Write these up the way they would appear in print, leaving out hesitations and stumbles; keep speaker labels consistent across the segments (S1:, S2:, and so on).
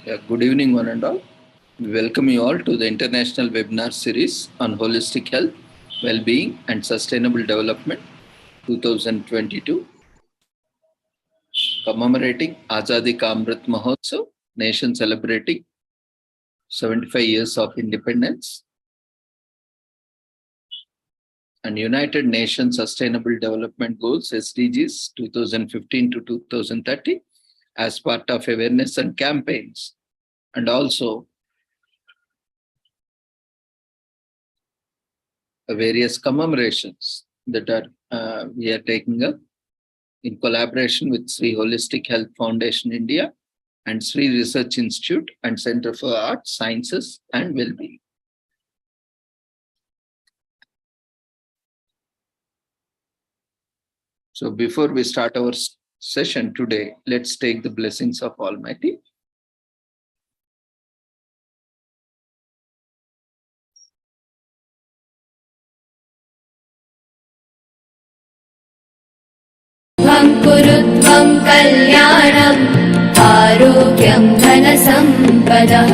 S1: Good evening, one and all. We welcome you all to the international webinar series on holistic health, well-being, and sustainable development 2022, commemorating Azadi Ka Amrit Mahotsav, nation celebrating 75 years of independence, and United Nations Sustainable Development Goals SDGs 2015 to 2030 as part of awareness and campaigns, and also various commemorations that we are taking up in collaboration with Sri Holistic Health Foundation India and Sri Research Institute and Center for Arts, Sciences and Wellbeing. So before we start our session today, let's take the blessings of Almighty.
S2: कुरुत्वं कल्याणम् आरोग्यं धनसम्पदः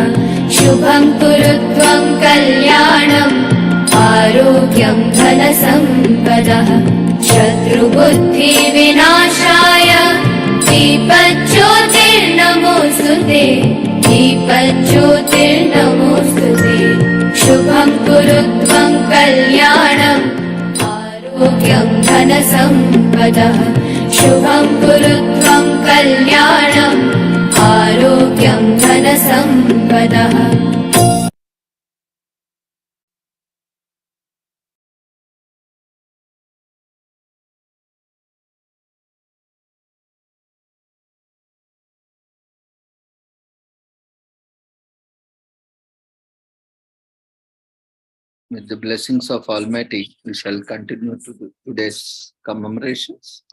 S2: शुभं कुरुत्वं कल्याणम् आरोग्यं धनसम्पदः शत्रुबुद्धिविनाशाय दीपज्योतिर्नमोऽस्तुते दीपज्योतिर्नमोऽस्तुते शुभं कुरुत्वं कल्याणम् आरोग्यं धनसम्पदः शुभं कुरुत्वं कल्याणम् आरोग्यं धनसम्पदः.
S1: With the blessings of Almighty, we shall continue to today's commemorations.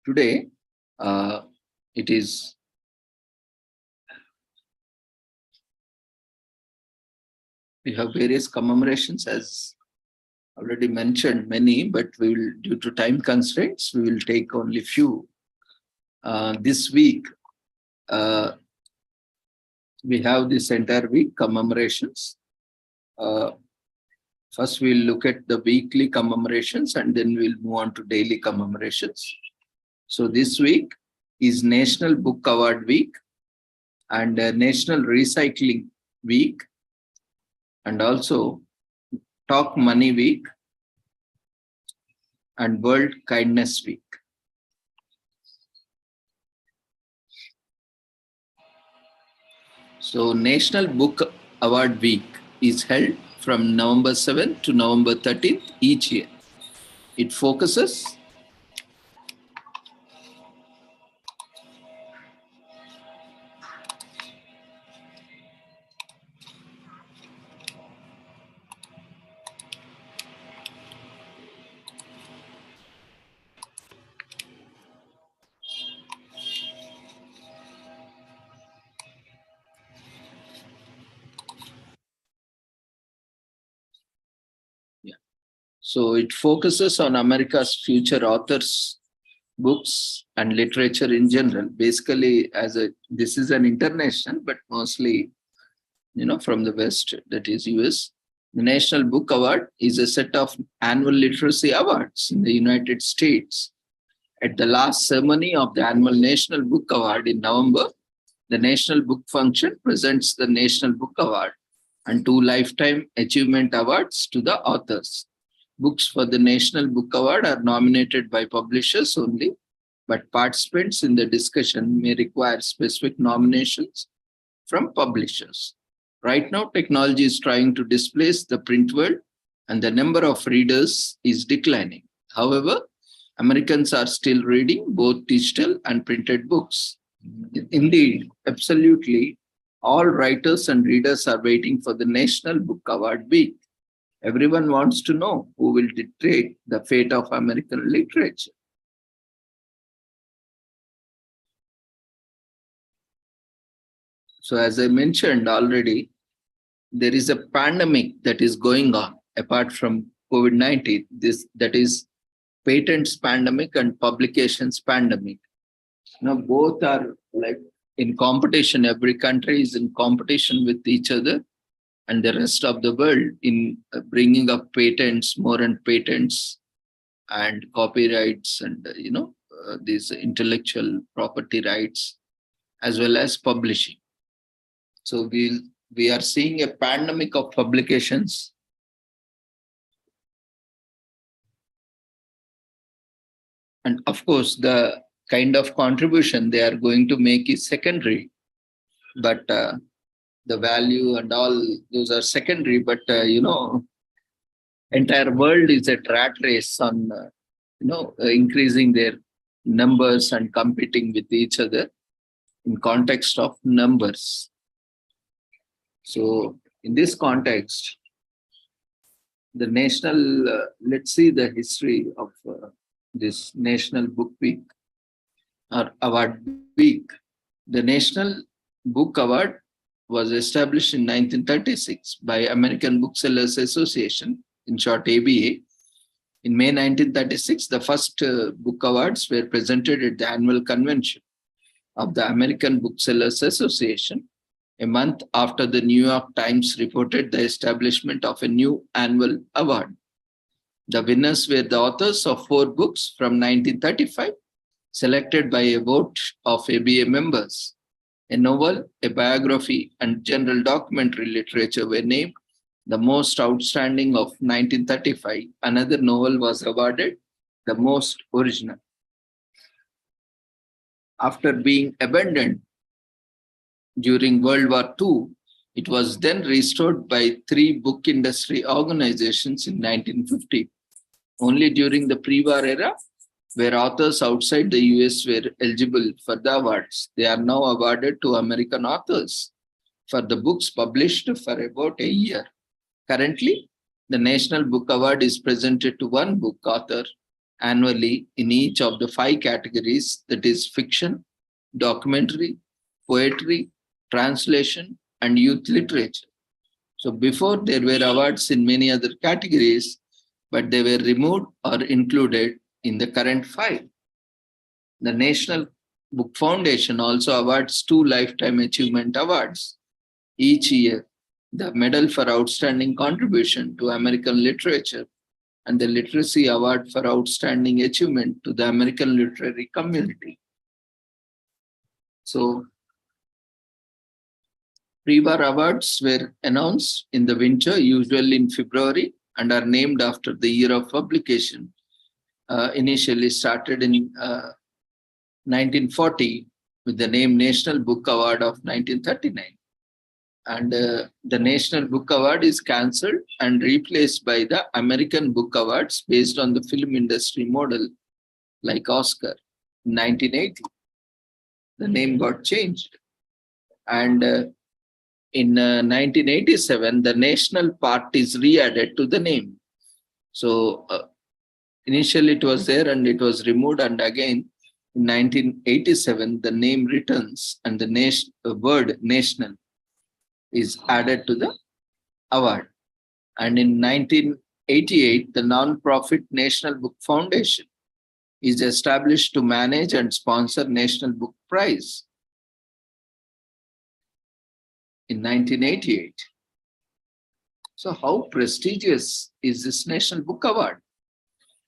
S1: Today, it is we have various commemorations, as already mentioned, many, but we will, due to time constraints, we will take only few. This week, we have this entire week commemorations. First, we'll look at the weekly commemorations and then we'll move on to daily commemorations. So this week is National Book Award Week and National Recycling Week and also Talk Money Week and World Kindness Week. So National Book Award Week is held from November 7th to November 13th each year. It focuses So it focuses on America's future authors, books, and literature in general. Basically, this is an international, but mostly, from the West, that is US. The National Book Award is a set of annual literacy awards in the United States. At the last ceremony of the annual National Book Award in November, the National Book Function presents the National Book Award and 2 Lifetime Achievement Awards to the authors. Books for the National Book Award are nominated by publishers only, but participants in the discussion may require specific nominations from publishers. Right now, technology is trying to displace the print world and the number of readers is declining. However, Americans are still reading both digital and printed books. Indeed, absolutely, all writers and readers are waiting for the National Book Award Week. Everyone wants to know who will dictate the fate of American literature. So as I mentioned already, there is a pandemic that is going on apart from COVID-19. That is patents pandemic and publications pandemic. Both are like in competition. Every country is in competition with each other and the rest of the world in bringing up patents, more and patents and copyrights and, these intellectual property rights, as well as publishing. So we are seeing a pandemic of publications. And of course, the kind of contribution they are going to make is secondary, but the value and all those are secondary. But entire world is a rat race on increasing their numbers and competing with each other in context of numbers. So in this context, the national, let's see the history of this National Book Week or Award Week. The National Book Award was established in 1936 by American Booksellers Association, in short ABA. In May 1936, the first book awards were presented at the annual convention of the American Booksellers Association, a month after the New York Times reported the establishment of a new annual award. The winners were the authors of 4 books from 1935, selected by a vote of ABA members. A novel, a biography, and general documentary literature were named the most outstanding of 1935. Another novel was awarded the most original. After being abandoned during World War II, it was then restored by 3 book industry organizations in 1950. Only during the pre-war era, where authors outside the US were eligible for the awards. They are now awarded to American authors for the books published for about a year. Currently, the National Book Award is presented to one book author annually in each of the 5 categories, that is fiction, documentary, poetry, translation, and youth literature. So before, there were awards in many other categories, but they were removed or included in the current 5. The National Book Foundation also awards 2 Lifetime Achievement Awards each year, the Medal for Outstanding Contribution to American Literature and the Literacy Award for Outstanding Achievement to the American literary community. So, pre-war awards were announced in the winter, usually in February, and are named after the year of publication. Initially started in 1940 with the name National Book Award of 1939. And the National Book Award is cancelled and replaced by the American Book Awards based on the film industry model like Oscar. In 1980, the name got changed. And in 1987, the national part is re-added to the name. So initially it was there and it was removed, and again in 1987 the name returns and the word national is added to the award. And in 1988 the non-profit National Book Foundation is established to manage and sponsor National Book Prize. In 1988. So how prestigious is this National Book Award?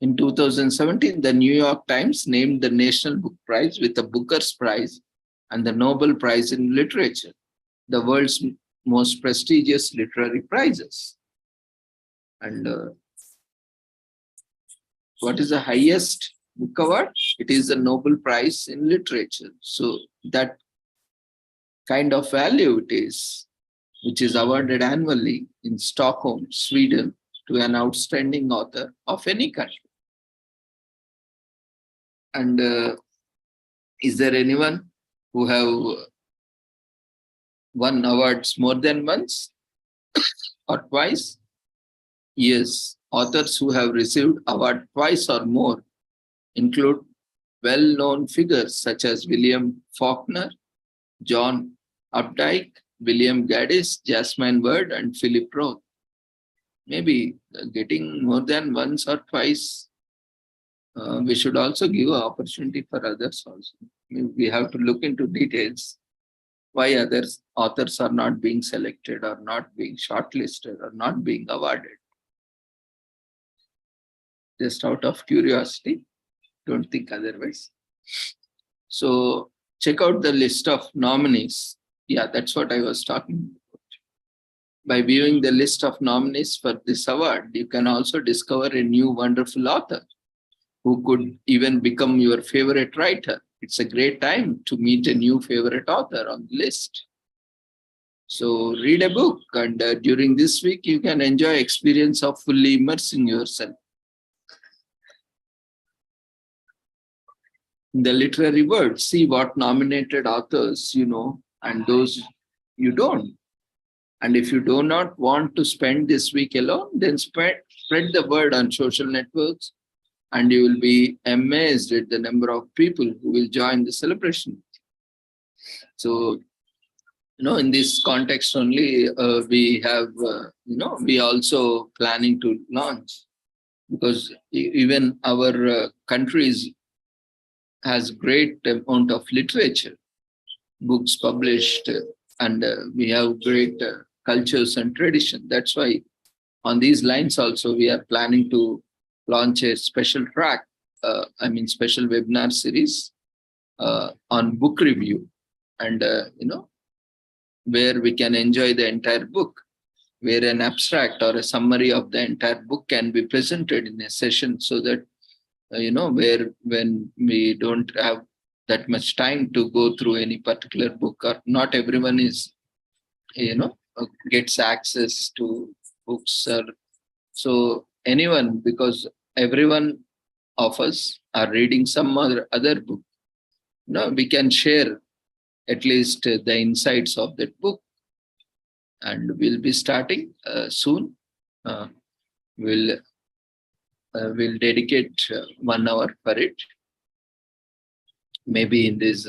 S1: In 2017, the New York Times named the National Book Prize with the Booker's Prize and the Nobel Prize in Literature, the world's most prestigious literary prizes. And what is the highest book award? It is the Nobel Prize in Literature. So that kind of value it is, which is awarded annually in Stockholm, Sweden, to an outstanding author of any country. And is there anyone who have won awards more than once or twice? Yes, authors who have received award twice or more include well-known figures such as William Faulkner, John Updike, William Gaddis, Jasmine Bird, and Philip Roth. Maybe getting more than once or twice we should also give an opportunity for others also. We have to look into details why others authors are not being selected or not being shortlisted or not being awarded. Just out of curiosity, don't think otherwise. So check out the list of nominees. Yeah, that's what I was talking about. By viewing the list of nominees for this award, you can also discover a new wonderful author who could even become your favorite writer. It's a great time to meet a new favorite author on the list. So read a book, and during this week, you can enjoy experience of fully immersing yourself in the literary world. See what nominated authors you know and those you don't. And if you do not want to spend this week alone, then spread the word on social networks, and you will be amazed at the number of people who will join the celebration. So, in this context only, we have, we also planning to launch, because even our countries has great amount of literature, books published, and we have great cultures and tradition. That's why on these lines also we are planning to launch a special track, special webinar series on book review, and where we can enjoy the entire book, where an abstract or a summary of the entire book can be presented in a session, so that where when we don't have that much time to go through any particular book, or not everyone is gets access to books, or so anyone, because everyone of us are reading some other book, we can share at least the insights of that book. And we'll be starting soon. We'll dedicate 1 hour for it, maybe in this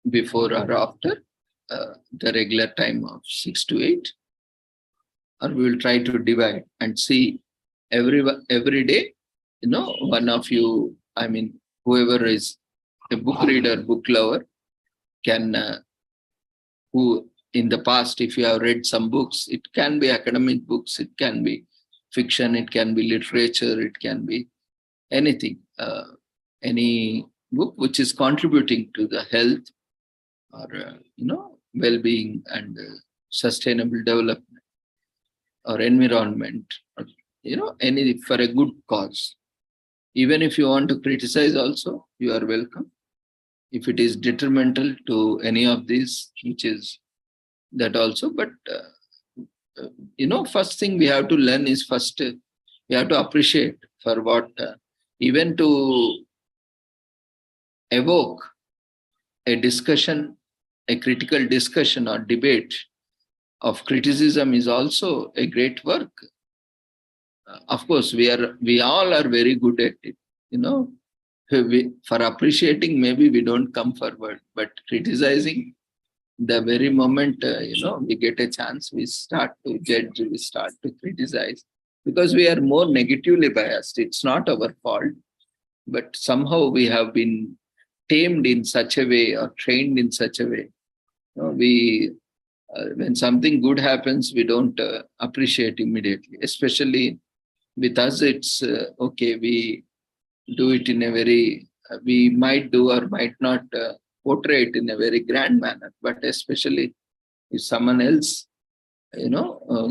S1: before or after the regular time of 6 to 8, or we will try to divide and see every day, one of you, whoever is a book reader, book lover, can who in the past, if you have read some books, it can be academic books, it can be fiction, it can be literature, it can be anything, any book which is contributing to the health or well-being and sustainable development or environment, or any, for a good cause. Even if you want to criticize also, you are welcome. If it is detrimental to any of these, which is that also. But first thing we have to learn is, first we have to appreciate for what, even to evoke a discussion, a critical discussion or debate of criticism is also a great work. Of course, we all are very good at it. For appreciating, maybe we don't come forward, but criticizing, the very moment we get a chance, we start to judge, we start to criticize, because we are more negatively biased. It's not our fault, but somehow we have been tamed in such a way or trained in such a way. We when something good happens, we don't appreciate immediately. Especially with us, it's okay. We do it in a very, we might do or might not portray it in a very grand manner. But especially if someone else,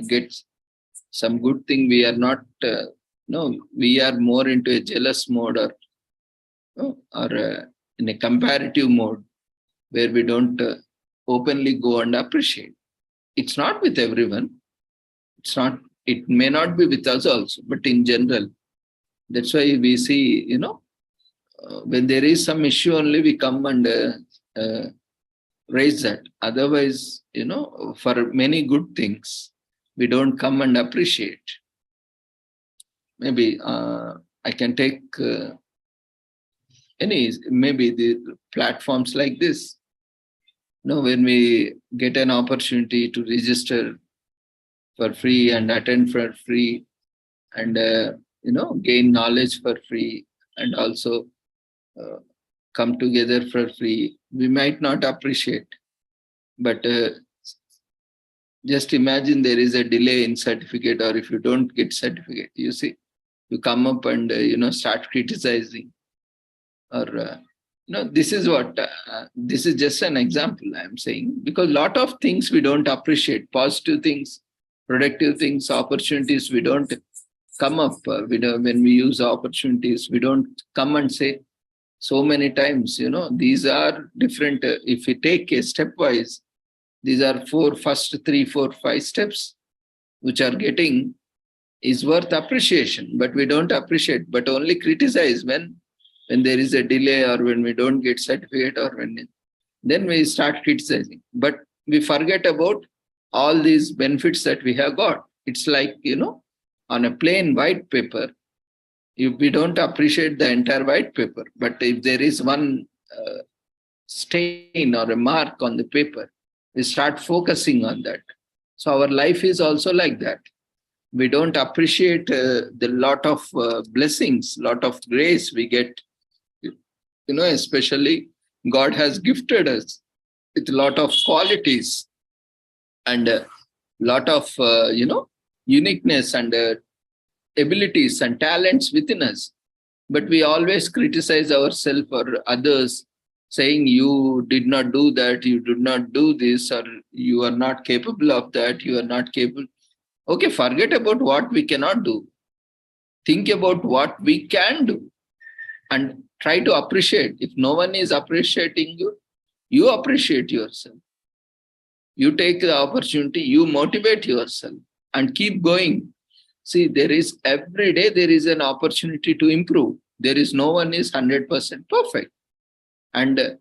S1: gets some good thing, we are not, we are more into a jealous mode, or in a comparative mode, where we don't openly go and appreciate. It's not with everyone. It may not be with us also, but in general. That's why we see, when there is some issue only, we come and raise that. Otherwise, for many good things, we don't come and appreciate. Maybe I can take maybe the platforms like this. When we get an opportunity to register for free and attend for free, and gain knowledge for free, and also come together for free. We might not appreciate, but just imagine there is a delay in certificate, or if you don't get certificate, you see, you come up and start criticizing, or this is what this is just an example I'm saying, because a lot of things we don't appreciate, positive things, productive things, opportunities, we don't come up when we use opportunities, we don't come and say so many times, these are different. If we take a stepwise, these are first 3, 4, 5 steps which are getting is worth appreciation, but we don't appreciate, but only criticize when there is a delay, or when we don't get certificate, or then we start criticizing. But we forget about all these benefits that we have got. It's like, on a plain white paper, if we don't appreciate the entire white paper, but if there is one stain or a mark on the paper, we start focusing on that. So our life is also like that. We don't appreciate the lot of blessings, lot of grace we get. Especially God has gifted us with a lot of qualities and a lot of, uniqueness and abilities and talents within us. But we always criticize ourselves or others, saying you did not do that, you did not do this, or you are not capable of that, you are not capable. Okay, forget about what we cannot do. Think about what we can do and try to appreciate. If no one is appreciating you, you appreciate yourself. You take the opportunity, you motivate yourself and keep going. See, every day there is an opportunity to improve. There is no one is 100% perfect. And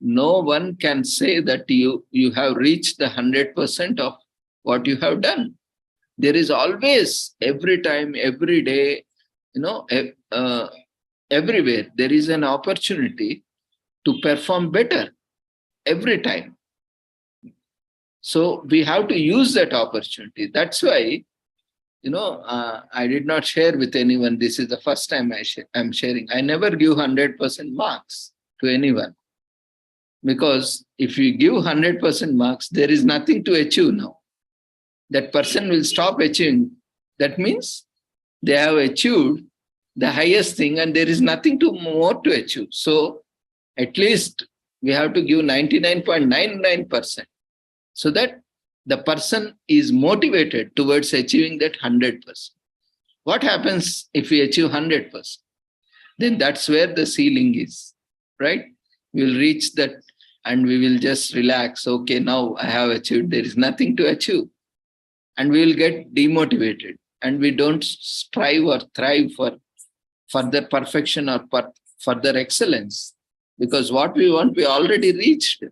S1: no one can say that you have reached the 100% of what you have done. There is always, every time, every day, everywhere, there is an opportunity to perform better every time. So we have to use that opportunity. That's why, I did not share with anyone. This is the first time I'm sharing. I never give 100% marks to anyone. Because if you give 100% marks, there is nothing to achieve now. That person will stop achieving. That means they have achieved the highest thing and there is nothing more to achieve. So at least we have to give 99.99%, so that the person is motivated towards achieving that 100%. What happens if we achieve 100%? Then that's where the ceiling is, right? We'll reach that and we will just relax. Okay, now I have achieved. There is nothing to achieve. And we will get demotivated and we don't strive or thrive for further perfection or further excellence, because what we want, we already reached.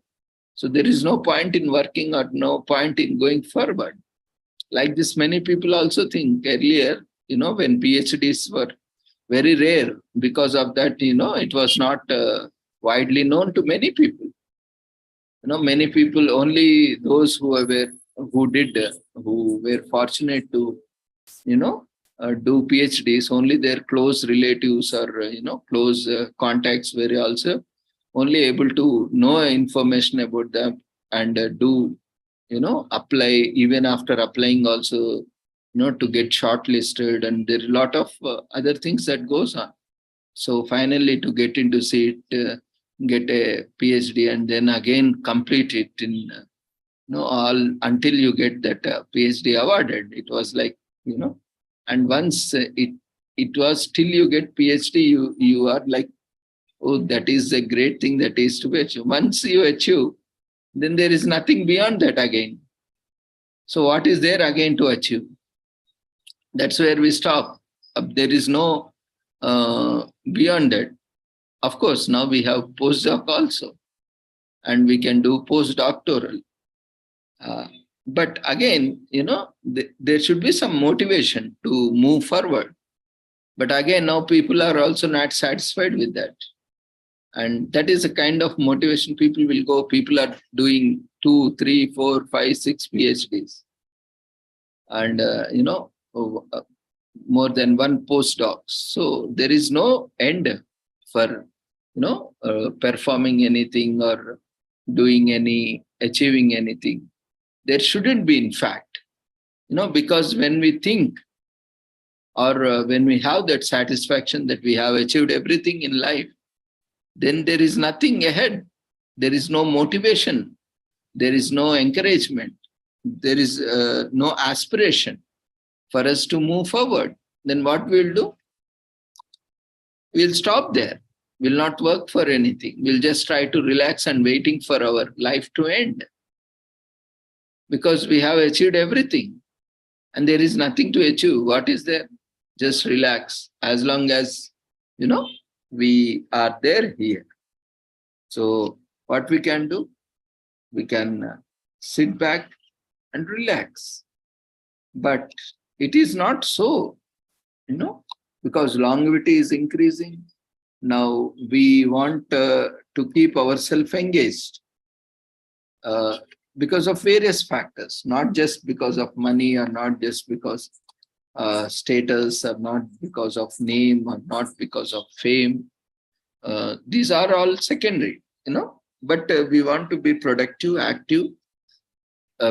S1: So there is no point in working or no point in going forward. Like this, many people also think earlier, when PhDs were very rare, because of that, it was not widely known to many people. Many people, only those who were fortunate to, do PhDs, only their close relatives or, close contacts were also only able to know information about them and do, apply. Even after applying also, to get shortlisted, and there are a lot of other things that goes on. So finally, to get into seat, get a PhD, and then again complete it in, all until you get that PhD awarded. It was like, and once it was till you get PhD, you are like, oh, that is a great thing that is to be achieved. Once you achieve, then there is nothing beyond that again. So what is there again to achieve? That's where we stop. There is no beyond that. Of course, now we have postdoc also, and we can do postdoctoral. But again, there should be some motivation to move forward. But again, now people are also not satisfied with that. And that is a kind of motivation people will go. People are doing 2, 3, 4, 5, 6 PhDs. And, more than one postdoc. So there is no end for, performing anything or achieving anything. There shouldn't be, in fact, because when we think, or when we have that satisfaction that we have achieved everything in life, then there is nothing ahead. There is no motivation. There is no encouragement. There is no aspiration for us to move forward. Then what we'll do? We'll stop there. We'll not work for anything. We'll just try to relax and waiting for our life to end. Because we have achieved everything and there is nothing to achieve. What is there? Just relax. As long as, we are there here. So what we can do? We can sit back and relax. But it is not so, because longevity is increasing. Now we want to keep ourselves engaged because of various factors, not just because of money, or not just because status, or not because of name, or not because of fame. These are all secondary, but we want to be productive, active,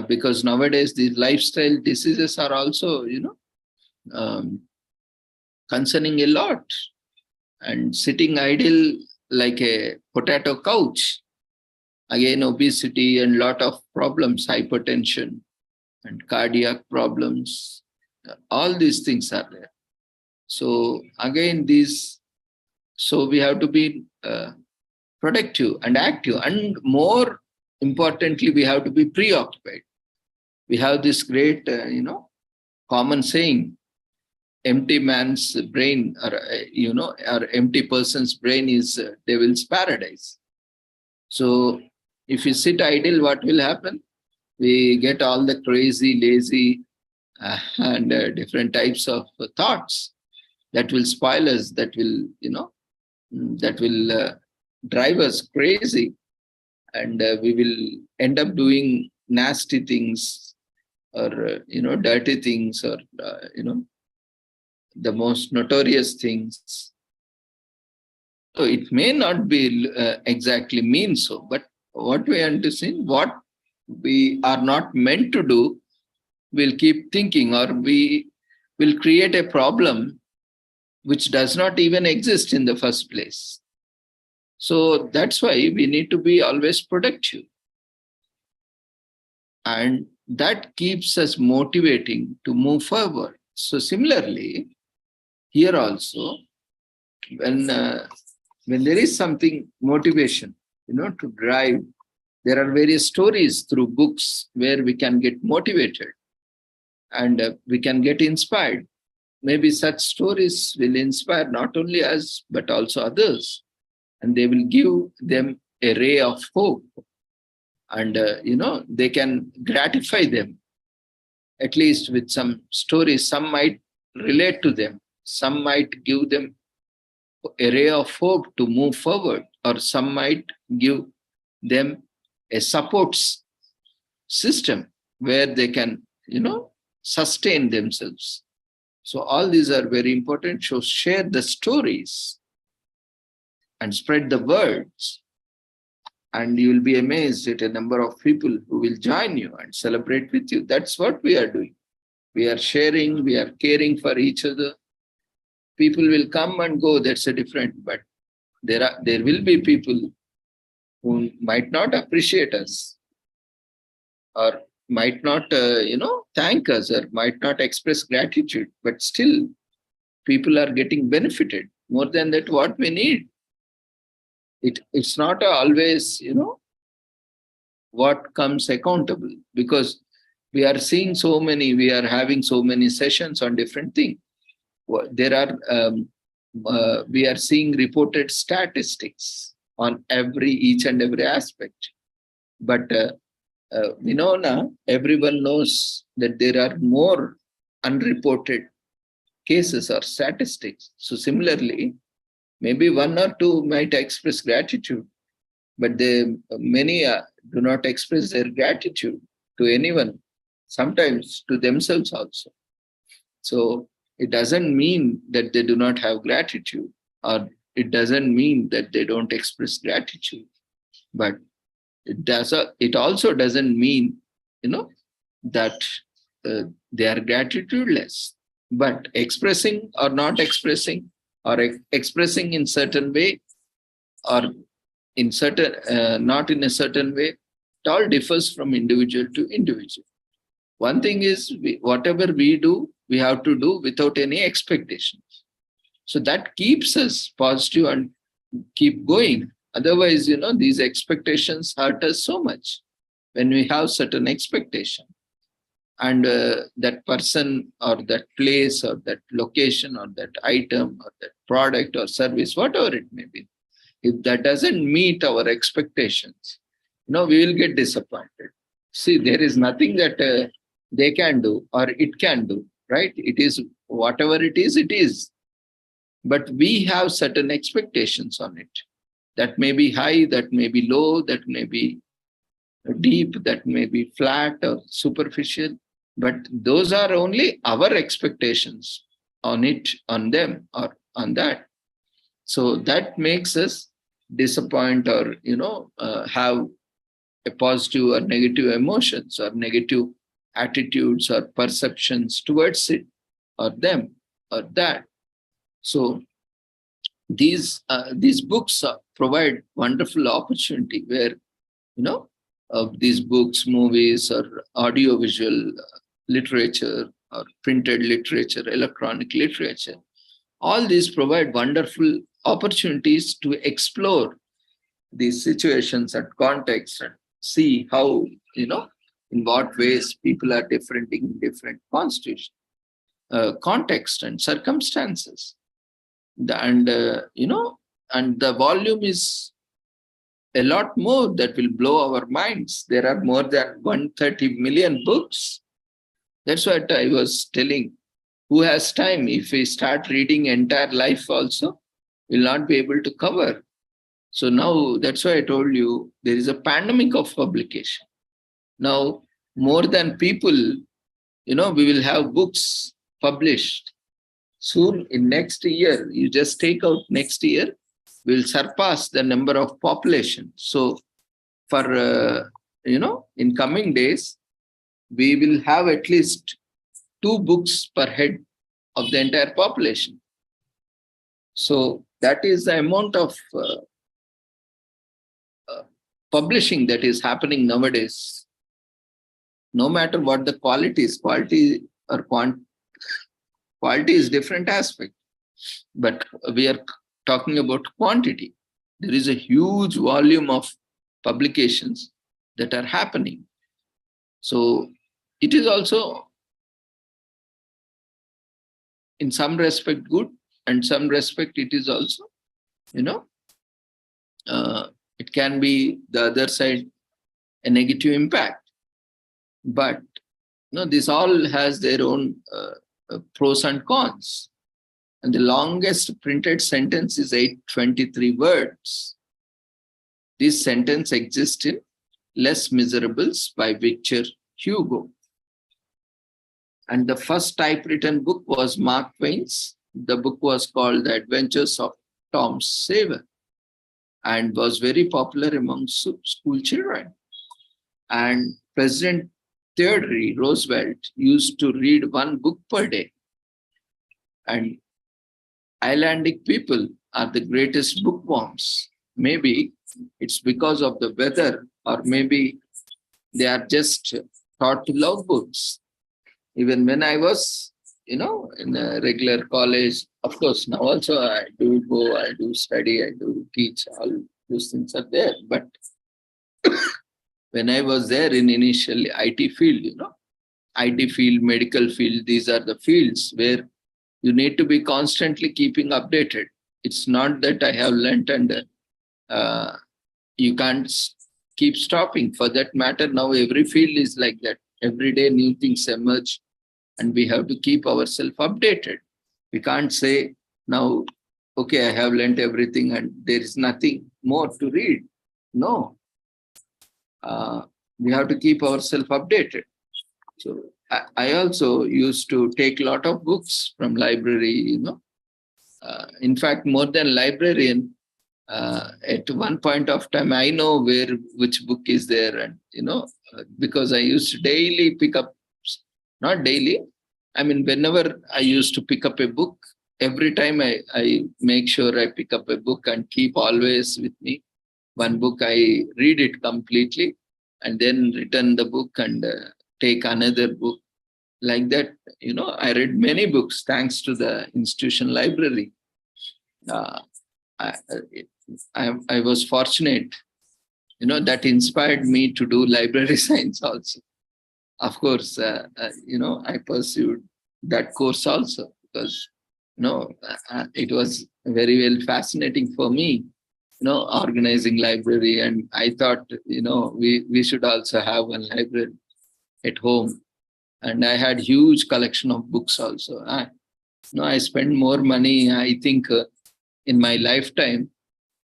S1: because nowadays the lifestyle diseases are also, concerning a lot. And sitting idle like a potato couch, again, obesity and lot of problems, hypertension and cardiac problems, all these things are there. So again, so we have to be productive and active, and more importantly, we have to be preoccupied. We have this great, common saying, empty man's brain, or empty person's brain is devil's paradise. So if we sit idle, what will happen? We get all the crazy, lazy, and different types of thoughts that will spoil us, that will, drive us crazy, and we will end up doing nasty things, or dirty things, or the most notorious things. So it may not be exactly mean so, but what we understand, what we are not meant to do, we'll keep thinking, or we will create a problem which does not even exist in the first place. So that's why we need to be always productive. And that keeps us motivating to move forward. So similarly, here also, when there is something motivation, to drive, there are various stories through books where we can get motivated and we can get inspired. Maybe such stories will inspire not only us, but also others. And they will give them a ray of hope. And, they can gratify them, at least with some stories. Some might relate to them. Some might give them a ray of hope to move forward, or some might give them a support system where they can, sustain themselves. So all these are very important. So share the stories and spread the words, and you will be amazed at a number of people who will join you and celebrate with you. That's what we are doing. We are sharing, we are caring for each other. People will come and go, that's a different, but there will be people who might not appreciate us, or might not, thank us, or might not express gratitude, but still people are getting benefited. More than that, what we need, it's not always, what comes accountable, because we are seeing we are having so many sessions on different things. There are, we are seeing reported statistics on each and every aspect. But we know now, everyone knows that there are more unreported cases or statistics. So similarly, maybe one or two might express gratitude, but many do not express their gratitude to anyone, sometimes to themselves also. So it doesn't mean that they do not have gratitude, or it doesn't mean that they don't express gratitude. But it also doesn't mean, that they are gratitudeless. But expressing or not expressing, or expressing in certain way, or in certain not in a certain way, it all differs from individual to individual. One thing is, whatever we do, we have to do without any expectations. So that keeps us positive and keep going. Otherwise, these expectations hurt us so much when we have certain expectation. And that person or that place or that location or that item or that product or service, whatever it may be, if that doesn't meet our expectations, we will get disappointed. See, there is nothing that they can do or it can do, right? It is whatever it is, it is. But we have certain expectations on it. That may be high, that may be low, that may be deep, that may be flat or superficial. But those are only our expectations on it, on them, or on that. So that makes us disappoint, or have a positive or negative emotions or negative attitudes or perceptions towards it or them or that. So these books provide wonderful opportunity where these books, movies, or audiovisual literature, or printed literature, electronic literature, all these provide wonderful opportunities to explore these situations and contexts and see how, in what ways people are different in different constitutions, context and circumstances. And the volume is a lot more that will blow our minds. There are more than 130 million books. That's what I was telling. Who has time? If we start reading entire life also, we'll not be able to cover. So now, that's why I told you, there is a pandemic of publication. Now, more than people, we will have books published. Soon, in next year, you just take out next year, we'll surpass the number of population. So for, in coming days, we will have at least 2 books per head of the entire population. So that is the amount of publishing that is happening nowadays. No matter what the quality is, quality is different aspect. But we are talking about quantity. There is a huge volume of publications that are happening. So it is also, in some respect, good, and some respect it is also, it can be the other side, a negative impact. But this all has their own pros and cons. And the longest printed sentence is 823 words. This sentence exists in Les Miserables by Victor Hugo. And the first typewritten book was Mark Twain's. The book was called The Adventures of Tom Sawyer and was very popular among school children. And President Theodore Roosevelt used to read 1 book per day. And Icelandic people are the greatest bookworms. Maybe it's because of the weather, or maybe they are just taught to love books. Even when I was, in a regular college, of course, now also I do go, I do study, I do teach, all those things are there. But when I was there in initial IT field, IT field, medical field, these are the fields where you need to be constantly keeping updated. It's not that I have learnt and you can't keep stopping. For that matter, now every field is like that. Every day new things emerge and we have to keep ourselves updated. We can't say now, okay, I have learnt everything and there is nothing more to read. No. We have to keep ourselves updated. So I also used to take a lot of books from library, in fact, more than librarian, at one point of time, I know which book is there, and because I used to daily pick up, not daily. I mean, whenever I used to pick up a book, every time I make sure I pick up a book and keep always with me. One book I read it completely, and then return the book and take another book. Like that, I read many books thanks to the institution library. Uh, I, I was fortunate, that inspired me to do library science also. Of course, I pursued that course also because, it was very well fascinating for me, organizing library. And I thought, we should also have one library at home. And I had huge collection of books also. I spent more money, I think, in my lifetime.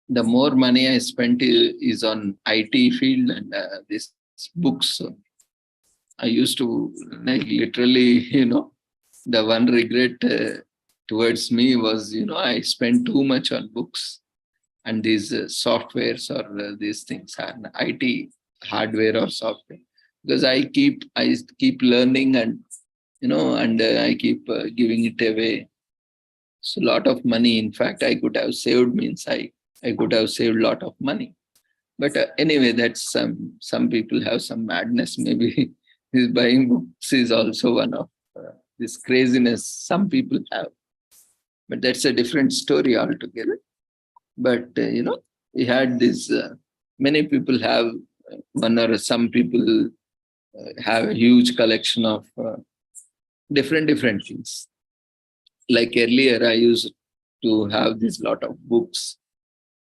S1: The more money I spent is on IT field and these books. So I used to, like, literally, the one regret towards me was, I spent too much on books and these softwares or these things, and IT hardware or software, because I keep learning, and I keep giving it away. So a lot of money, in fact, I could have saved, means I could have saved a lot of money. But anyway, that's some people have some madness. Maybe this buying books is also one of this craziness some people have. But that's a different story altogether. But we had this. Many people have one, or some people have a huge collection of different things. Like earlier, I used to have this lot of books,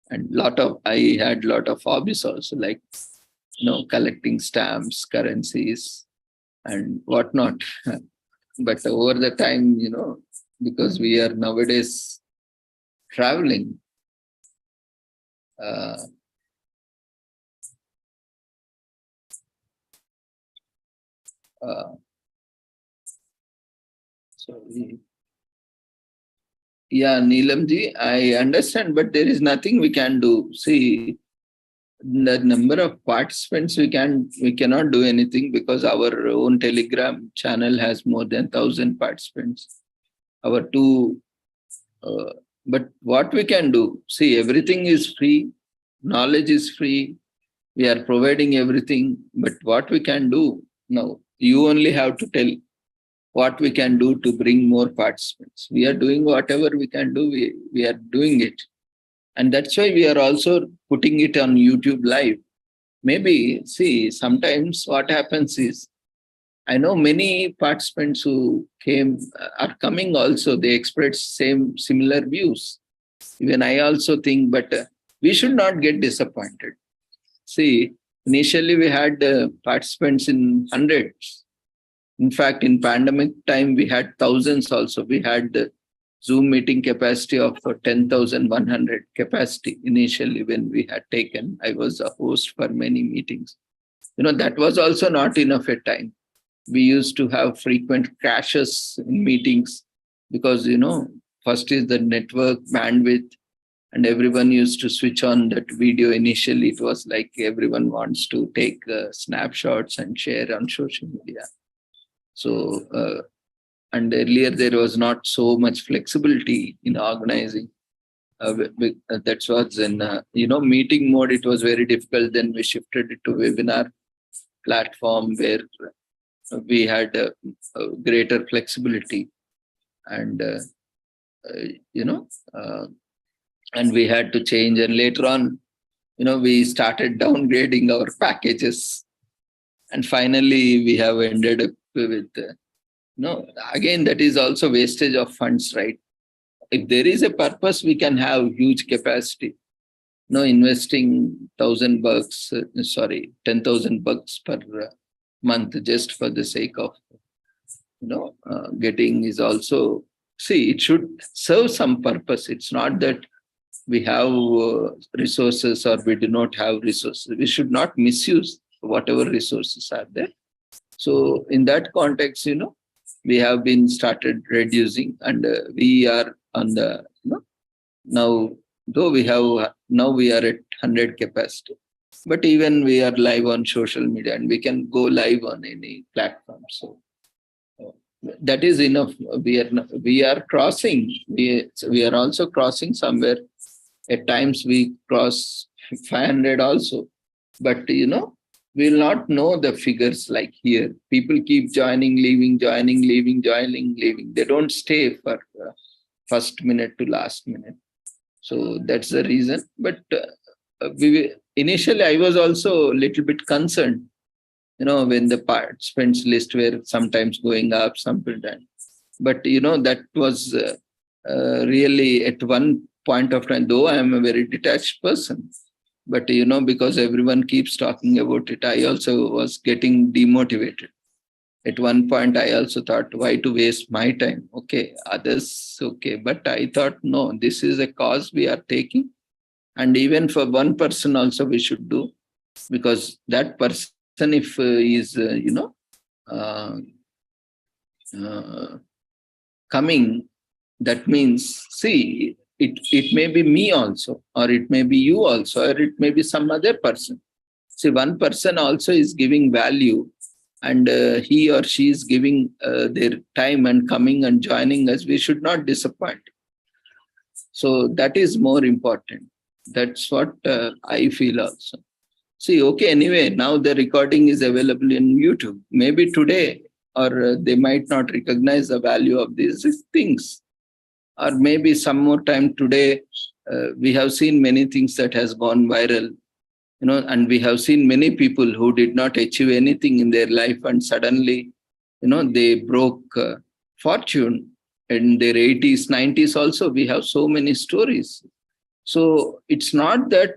S1: and I had lot of hobbies also, like collecting stamps, currencies, and whatnot. But over the time, because we are nowadays traveling, uh, uh, so yeah, Neelamji, I understand, but there is nothing we can do. See, the number of participants, we cannot do anything because our own Telegram channel has more than 1,000 participants. Our two, but what we can do, see, everything is free, knowledge is free, we are providing everything, but what we can do now, you only have to tell what we can do to bring more participants. We are doing whatever we can do, we are doing it. And that's why we are also putting it on YouTube Live. Maybe, see, sometimes what happens is, I know many participants who came are coming also, they express similar views. Even I also think, but we should not get disappointed. See, initially we had participants in hundreds. In fact, in pandemic time, we had thousands also. We had the Zoom meeting capacity of 10,100 capacity initially when we had taken. I was a host for many meetings. That was also not enough at time. We used to have frequent crashes in meetings because, first is the network bandwidth, and everyone used to switch on that video. Initially, it was like everyone wants to take snapshots and share on social media. So, and earlier there was not so much flexibility in organizing. That was in, meeting mode, it was very difficult. Then we shifted it to webinar platform where we had greater flexibility. And, and we had to change. And later on, we started downgrading our packages. And finally, we have ended up with, again, that is also wastage of funds, right? If there is a purpose, we can have huge capacity. Investing $10,000 per month just for the sake of, getting is also, see, it should serve some purpose. It's not that we have resources or we do not have resources. We should not misuse whatever resources are there. So in that context, we have been started reducing, and we are on the, now, though now we are at 100 capacity, but even we are live on social media and we can go live on any platform. So that is enough. We are crossing. We are also crossing somewhere. At times we cross 500 also, but we'll not know the figures like here. People keep joining, leaving, joining, leaving, joining, leaving. They don't stay for first minute to last minute. So that's the reason. But initially I was also a little bit concerned, when the participants list were sometimes going up, sometimes down. But that was really at one point of time, though I am a very detached person, but because everyone keeps talking about it, I also was getting demotivated. At one point I also thought, why to waste my time? Okay, others, okay, but I thought, no, this is a cause we are taking, and even for one person also we should do, because that person, if is uh, uh, coming, that means, see, it may be me also, or it may be you also, or it may be some other person. See, one person also is giving value, and he or she is giving their time and coming and joining us. We should not disappoint. So that is more important. That's what I feel also. See, okay, anyway, now the recording is available in YouTube. Maybe today, or they might not recognize the value of these things. Or maybe some more time today, we have seen many things that has gone viral, and we have seen many people who did not achieve anything in their life, and suddenly, they broke fortune in their 80s, 90s also. We have so many stories. So it's not that,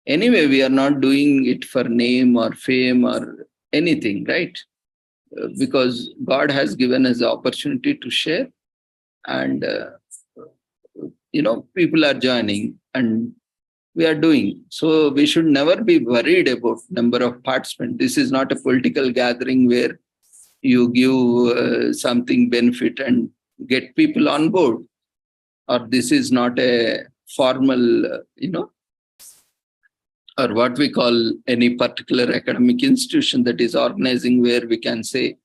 S1: anyway, we are not doing it for name or fame or anything, right? Because God has given us the opportunity to share, and people are joining, and we are doing. So we should never be worried about number of participants. This is not a political gathering where you give something benefit and get people on board, or this is not a formal, or what we call any particular academic institution that is organizing, where we can say,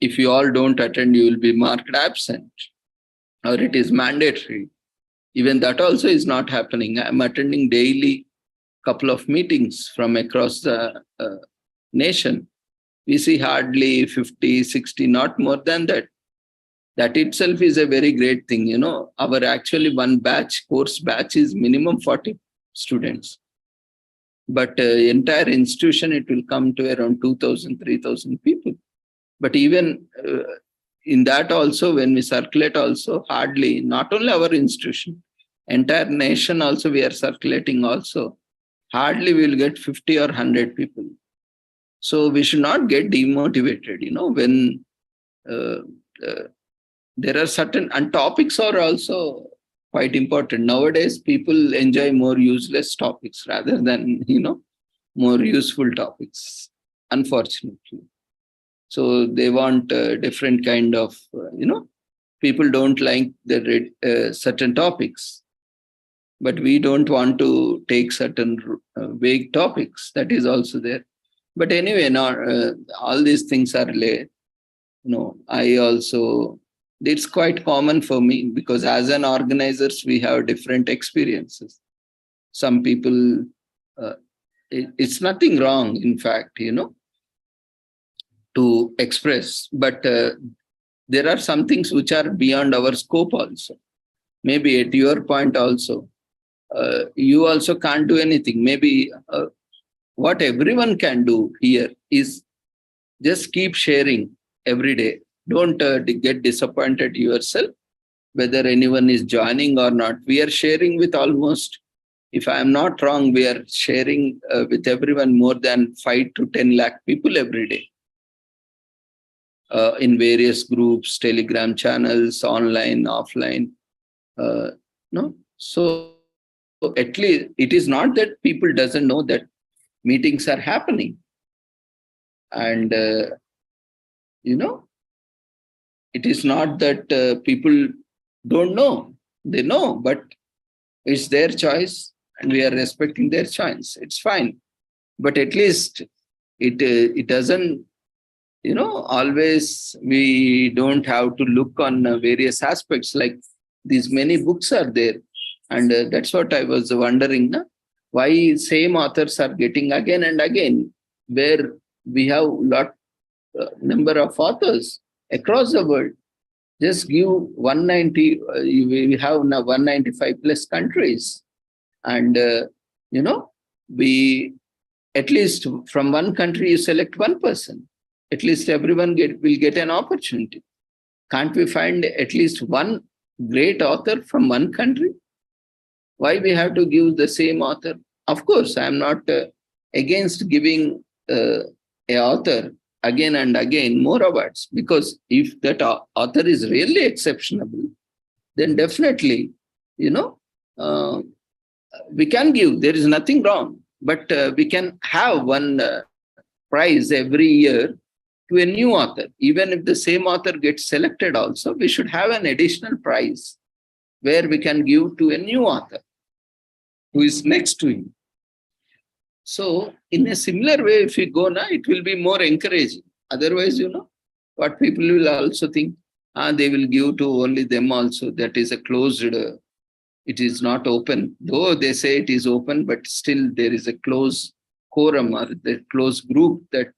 S1: if you all don't attend, you will be marked absent, or it is mandatory. Even that also is not happening. I'm attending daily couple of meetings from across the nation. We see hardly 50, 60, not more than that. That itself is a very great thing. Our actually one course batch is minimum 40 students. But entire institution, it will come to around 2,000, 3,000 people. But even in that also, when we circulate also, hardly, not only our institution, entire nation also we are circulating also, hardly we will get 50 or 100 people. So we should not get demotivated, when there are certain, and topics are also quite important. Nowadays, people enjoy more useless topics rather than, more useful topics, unfortunately. So they want different kind of, people don't like the certain topics, but we don't want to take certain vague topics. That is also there. But anyway, now all these things are late. I also, it's quite common for me, because as an organizers, we have different experiences. Some people, it's nothing wrong, in fact, to express, but there are some things which are beyond our scope also. Maybe at your point also, you also can't do anything. Maybe what everyone can do here is just keep sharing every day. Don't get disappointed yourself whether anyone is joining or not. We are sharing with almost, if I am not wrong, we are sharing with everyone more than 5 to 10 lakh people every day. In various groups, Telegram channels, online, offline. No, so at least it is not that people doesn't know that meetings are happening. And, it is not that people don't know. They know, but it's their choice and we are respecting their choice. It's fine. But at least it doesn't, always we don't have to look on various aspects, like these many books are there. And that's what I was wondering, na? Why same authors are getting again and again, where we have lot number of authors across the world. Just give 190, we have now 195 plus countries. And, we, at least from one country, you select one person. At least everyone will get an opportunity. Can't we find at least one great author from one country? Why we have to give the same author? Of course, I am not against giving a author again and again more awards, because if that author is really exceptional, then definitely, uh, we can give. There is nothing wrong, but we can have one prize every year to a new author. Even if the same author gets selected also, we should have an additional prize where we can give to a new author who is next to him. So in a similar way, if we go now, it will be more encouraging. Otherwise, what people will also think, they will give to only them also. That is a closed, it is not open. Though they say it is open, but still there is a closed quorum or the closed group that,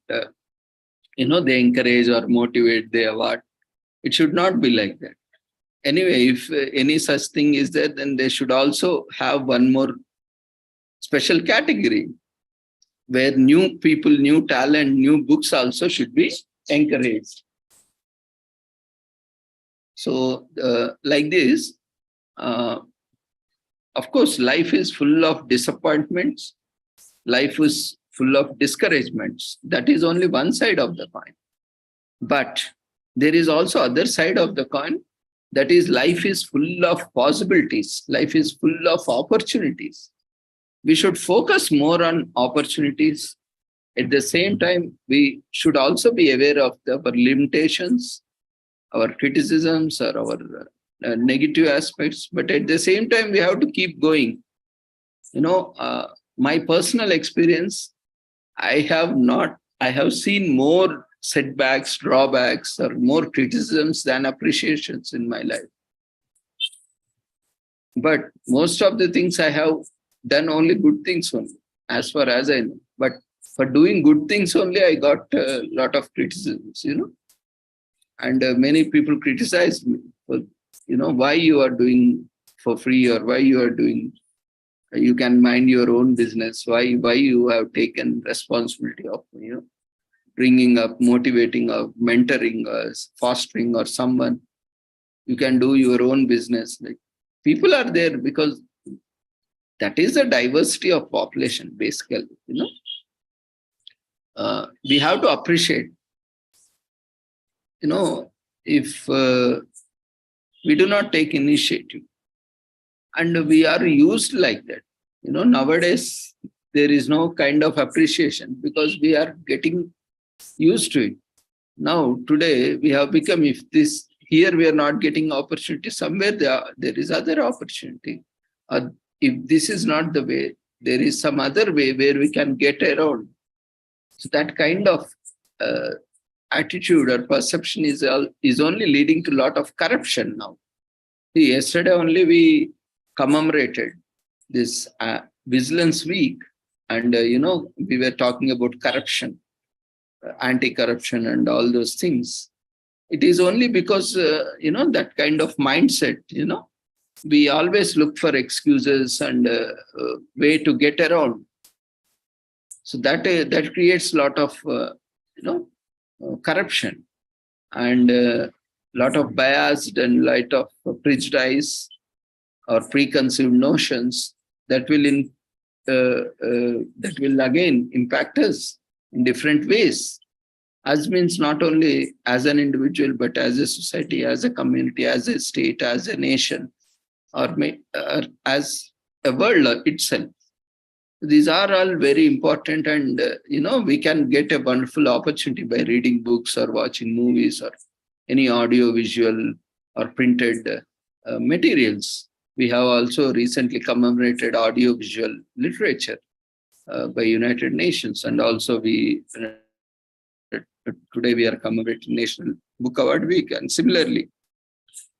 S1: they encourage or motivate, they award. It should not be like that. Anyway, if any such thing is there, then they should also have one more special category where new people, new talent, new books also should be encouraged. So like this, of course, life is full of disappointments. Life is full of discouragements. That is only one side of the coin. But there is also other side of the coin. That is, life is full of possibilities. Life is full of opportunities. We should focus more on opportunities. At the same time, we should also be aware of our limitations, our criticisms, or our negative aspects. But at the same time, we have to keep going. My personal experience, I have seen more setbacks, drawbacks, or more criticisms than appreciations in my life. But most of the things I have done only good things only, as far as I know. But for doing good things only, I got a lot of criticisms, and many people criticized me for, why you are doing for free, or why you are doing, you can mind your own business. Why you have taken responsibility of, bringing up, motivating, or mentoring, or fostering, or someone. You can do your own business. Like, people are there because that is the diversity of population, basically. We have to appreciate. If we do not take initiative, and we are used like that, nowadays there is no kind of appreciation because we are getting used to it. Now, today we have become, if this here we are not getting opportunity, somewhere there is other opportunity. If this is not the way, there is some other way where we can get around. So that kind of attitude or perception is only leading to a lot of corruption now. See, yesterday only we commemorated this Vigilance Week, and we were talking about corruption, anti-corruption, and all those things. It is only because that kind of mindset. We always look for excuses and way to get around. So that creates a lot of corruption, and a lot of biased and lot of prejudice or preconceived notions that will again impact us in different ways. As means not only as an individual, but as a society, as a community, as a state, as a nation, or as a world itself. These are all very important, and we can get a wonderful opportunity by reading books or watching movies or any audio, visual, or printed materials. We have also recently commemorated audio visual literature by United Nations, and also today we are commemorating National Book Award Week, and similarly,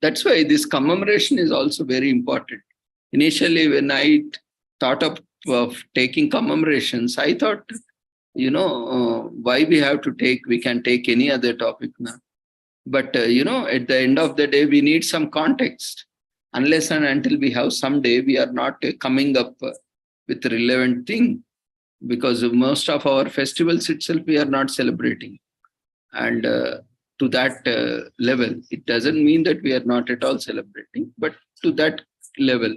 S1: that's why this commemoration is also very important. Initially, when I thought of taking commemorations, I thought, why we can take any other topic now. But, at the end of the day, we need some context. Unless and until we have some day, we are not coming up with a relevant thing, because most of our festivals itself, we are not celebrating. And to that level, it doesn't mean that we are not at all celebrating, but to that level.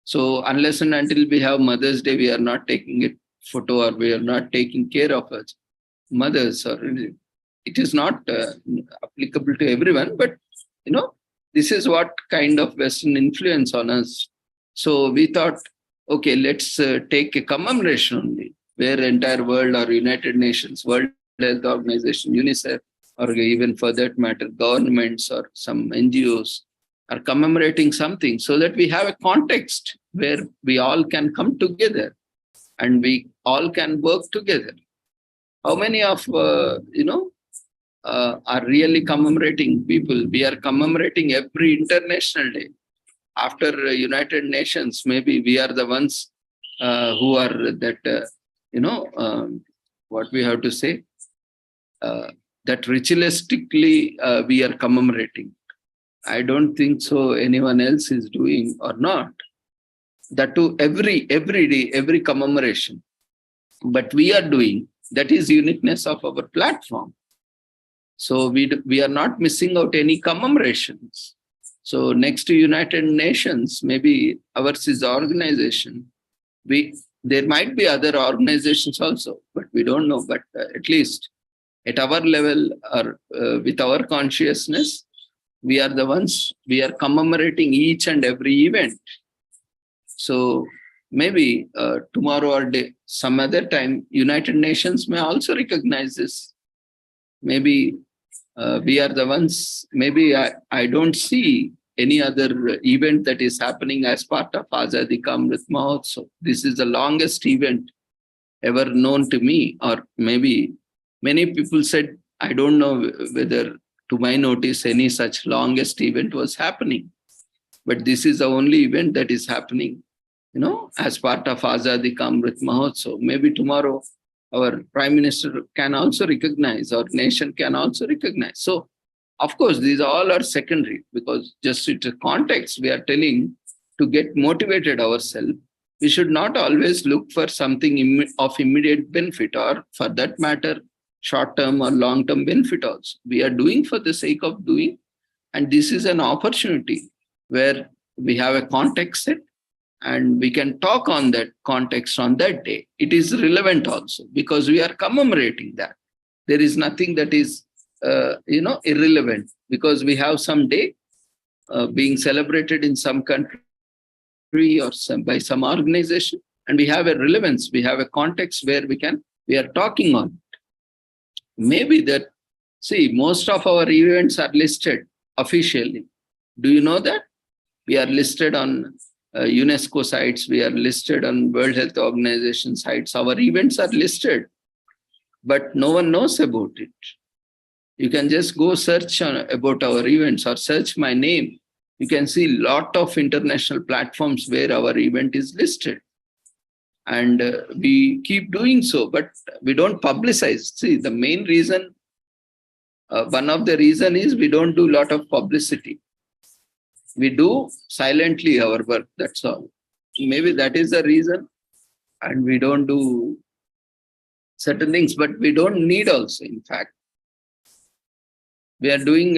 S1: So unless and until we have Mother's Day, we are not taking a photo, or we are not taking care of us mothers, or it is not applicable to everyone, but this is what kind of Western influence on us. So we thought, okay, let's take a commemoration only, where entire world, or United Nations, World Health Organization, UNICEF, or even for that matter, governments or some NGOs are commemorating something, so that we have a context where we all can come together and we all can work together. How many of, are really commemorating people? We are commemorating every international day. After United Nations, maybe we are the ones who are that, what we have to say, that ritualistically we are commemorating. I don't think so anyone else is doing or not. That too, every day, every commemoration. But we are doing, that is uniqueness of our platform. So we are not missing out any commemorations. So next to United Nations, maybe ours is organization. There might be other organizations also, but we don't know. But at least at our level, or with our consciousness, we are the ones, we are commemorating each and every event. So maybe tomorrow or some other time, United Nations may also recognize this. Maybe we are the ones, maybe I don't see any other event that is happening as part of Azadi Ka Amrit Mahotsav. This is the longest event ever known to me, or maybe many people said, I don't know whether to my notice any such longest event was happening. But this is the only event that is happening, as part of Azadi Ka Amrit Mahotsav. Maybe tomorrow our Prime Minister can also recognize, our nation can also recognize. So, of course, these all are secondary, because just in the context we are telling to get motivated ourselves. We should not always look for something of immediate benefit, or for that matter, short-term or long-term benefit also. We are doing for the sake of doing. And this is an opportunity where we have a context set, and we can talk on that context on that day. It is relevant also, because we are commemorating that. There is nothing that is, irrelevant, because we have some day being celebrated in some country or by some organization, and we have a relevance, we have a context where we are talking on it. Maybe that, see, most of our events are listed officially. Do you know that? We are listed on UNESCO sites, we are listed on World Health Organization sites. Our events are listed, but no one knows about it. You can just go search about our events, or search my name. You can see a lot of international platforms where our event is listed. And we keep doing so, but we don't publicize. See, the main reason, one of the reason is we don't do a lot of publicity. We do silently our work, that's all. Maybe that is the reason. And we don't do certain things, but we don't need also, in fact. We are doing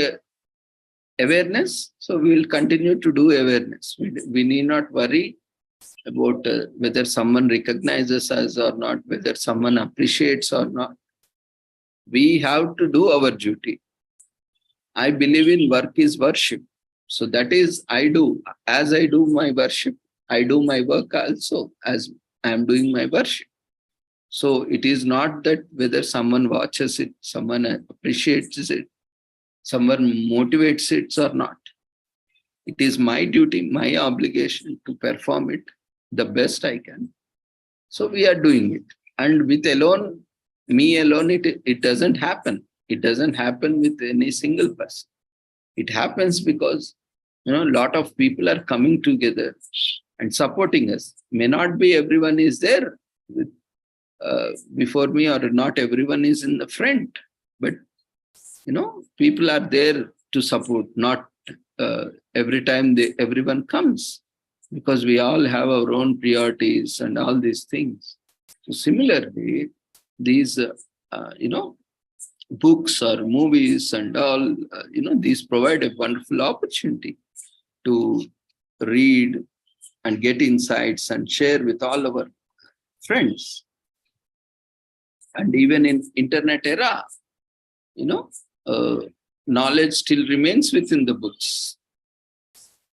S1: awareness, so we will continue to do awareness. We need not worry about whether someone recognizes us or not, whether someone appreciates or not. We have to do our duty. I believe in work is worship. So that is, I do. As I do my worship, I do my work also. As I am doing my worship. So it is not that whether someone watches it, someone appreciates it, someone motivates it or not. It is my duty, my obligation to perform it the best I can. So we are doing it. And with alone, me alone, it doesn't happen. It doesn't happen with any single person. It happens because, a lot of people are coming together and supporting us. May not be everyone is there with, before me, or not everyone is in the front, but people are there to support. Not every time everyone comes, because we all have our own priorities and all these things. So similarly, these books or movies and all, these provide a wonderful opportunity to read and get insights and share with all our friends. And even in internet era, knowledge still remains within the books.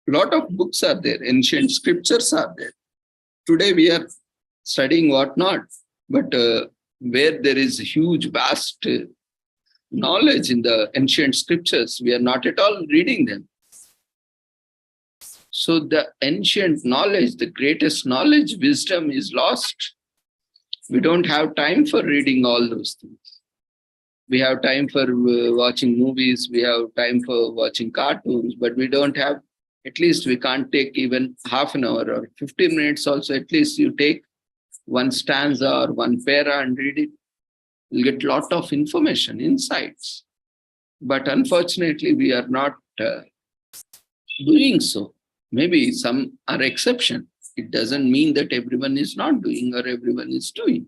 S1: A lot of books are there, ancient scriptures are there. Today we are studying whatnot, but where there is huge, vast knowledge in the ancient scriptures, we are not at all reading them. So the ancient knowledge, the greatest knowledge, wisdom is lost. We don't have time for reading all those things. We have time for watching movies, we have time for watching cartoons, but we don't have, at least we can't take even half an hour or 15 minutes also. At least you take one stanza or one para and read it. You'll get a lot of information, insights. But unfortunately, we are not doing so. Maybe some are exception. It doesn't mean that everyone is not doing or everyone is doing.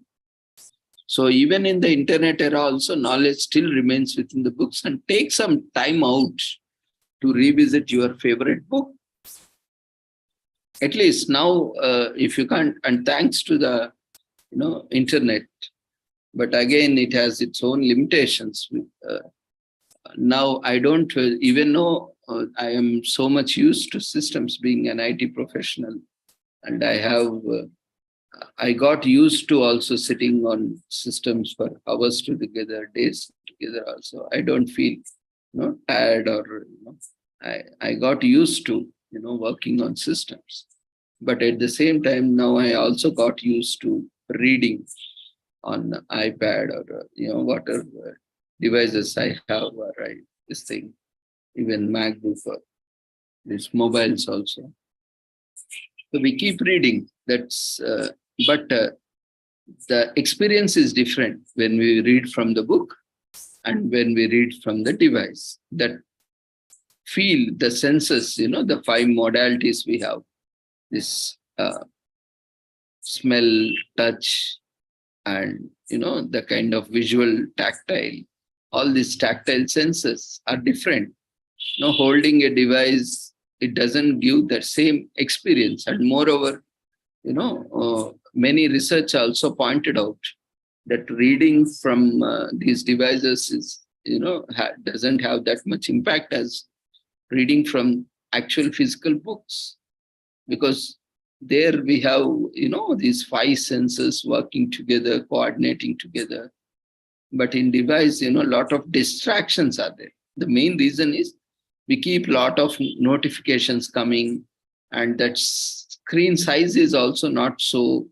S1: So even in the internet era also, knowledge still remains within the books, and take some time out to revisit your favorite book. At least now, if you can't, and thanks to the internet, but again, it has its own limitations. Now I don't even know, I am so much used to systems, being an IT professional, and I got used to also sitting on systems for hours together, days together also. I don't feel tired, or I got used to working on systems. But at the same time, now I also got used to reading on iPad or whatever devices I have, or this thing, even MacBook or these mobiles also. So we keep reading. But the experience is different when we read from the book and when we read from the device. That feel, the senses, the 5 modalities we have, this smell, touch, and the kind of visual, tactile, all these tactile senses are different. Holding a device, it doesn't give the same experience. And moreover, many research also pointed out that reading from these devices is, doesn't have that much impact as reading from actual physical books, because there we have, these 5 senses working together, coordinating together. But in device, a lot of distractions are there. The main reason is we keep a lot of notifications coming, and that screen size is also not so,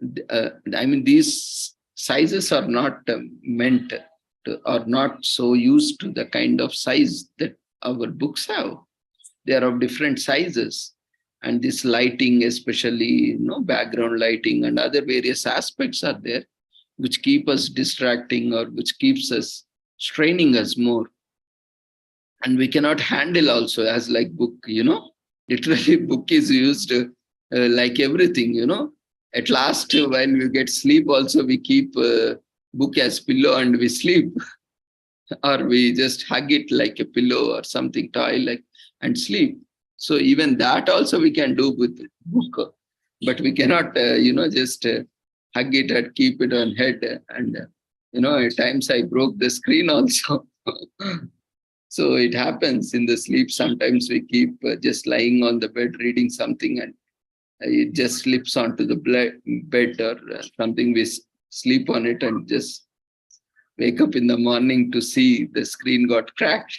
S1: these sizes are not meant to, or not so used to the kind of size that our books have. They are of different sizes. And this lighting, especially, background lighting and other various aspects are there, which keep us distracting, or which keeps us straining us more. And we cannot handle also as like book, literally book is used like everything, At last, when we get sleep also, we keep book as pillow and we sleep. Or we just hug it like a pillow or something, toy like, and sleep. So even that also we can do with book. But we cannot, just hug it and keep it on head. And, at times I broke the screen also. So it happens in the sleep. Sometimes we keep just lying on the bed reading something, and it just slips onto the bed or something. We sleep on it and just wake up in the morning to see the screen got cracked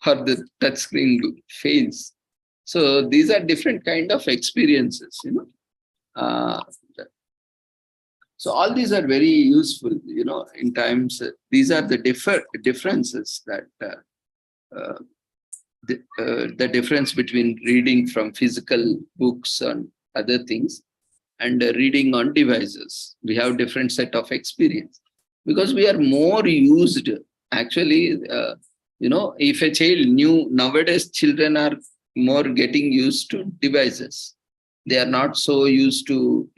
S1: or the touch screen fails. So these are different kind of experiences, Uh, so all these are very useful, in times. These are the differences that the difference between reading from physical books and other things and reading on devices. We have different set of experience because we are more used. Actually, if a child new nowadays, children are more getting used to devices. They are not so used to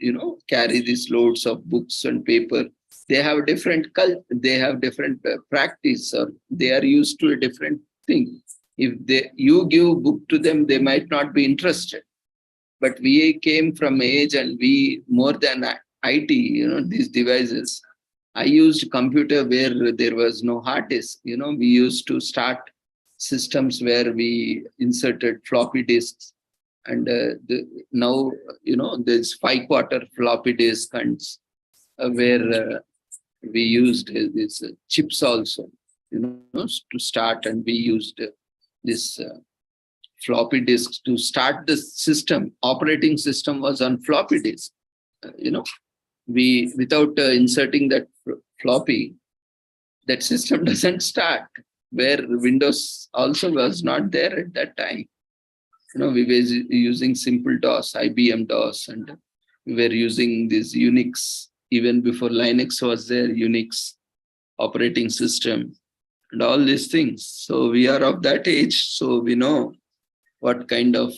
S1: carry these loads of books and paper. They have different they have different practice, or they are used to a different thing. If you give book to them, they might not be interested. But we came from age and we more than IT, these devices. I used computer where there was no hard disk. We used to start systems where we inserted floppy disks, and now there's 5/4 floppy disk, and where we used these chips also, to start, and we used this floppy disks to start the system. Operating system was on floppy disk. We without inserting that floppy, that system doesn't start. Where Windows also was not there at that time. We were using simple DOS, IBM DOS, and we were using this Unix. Even before Linux was there, Unix operating system and all these things. So we are of that age, so we know what kind of,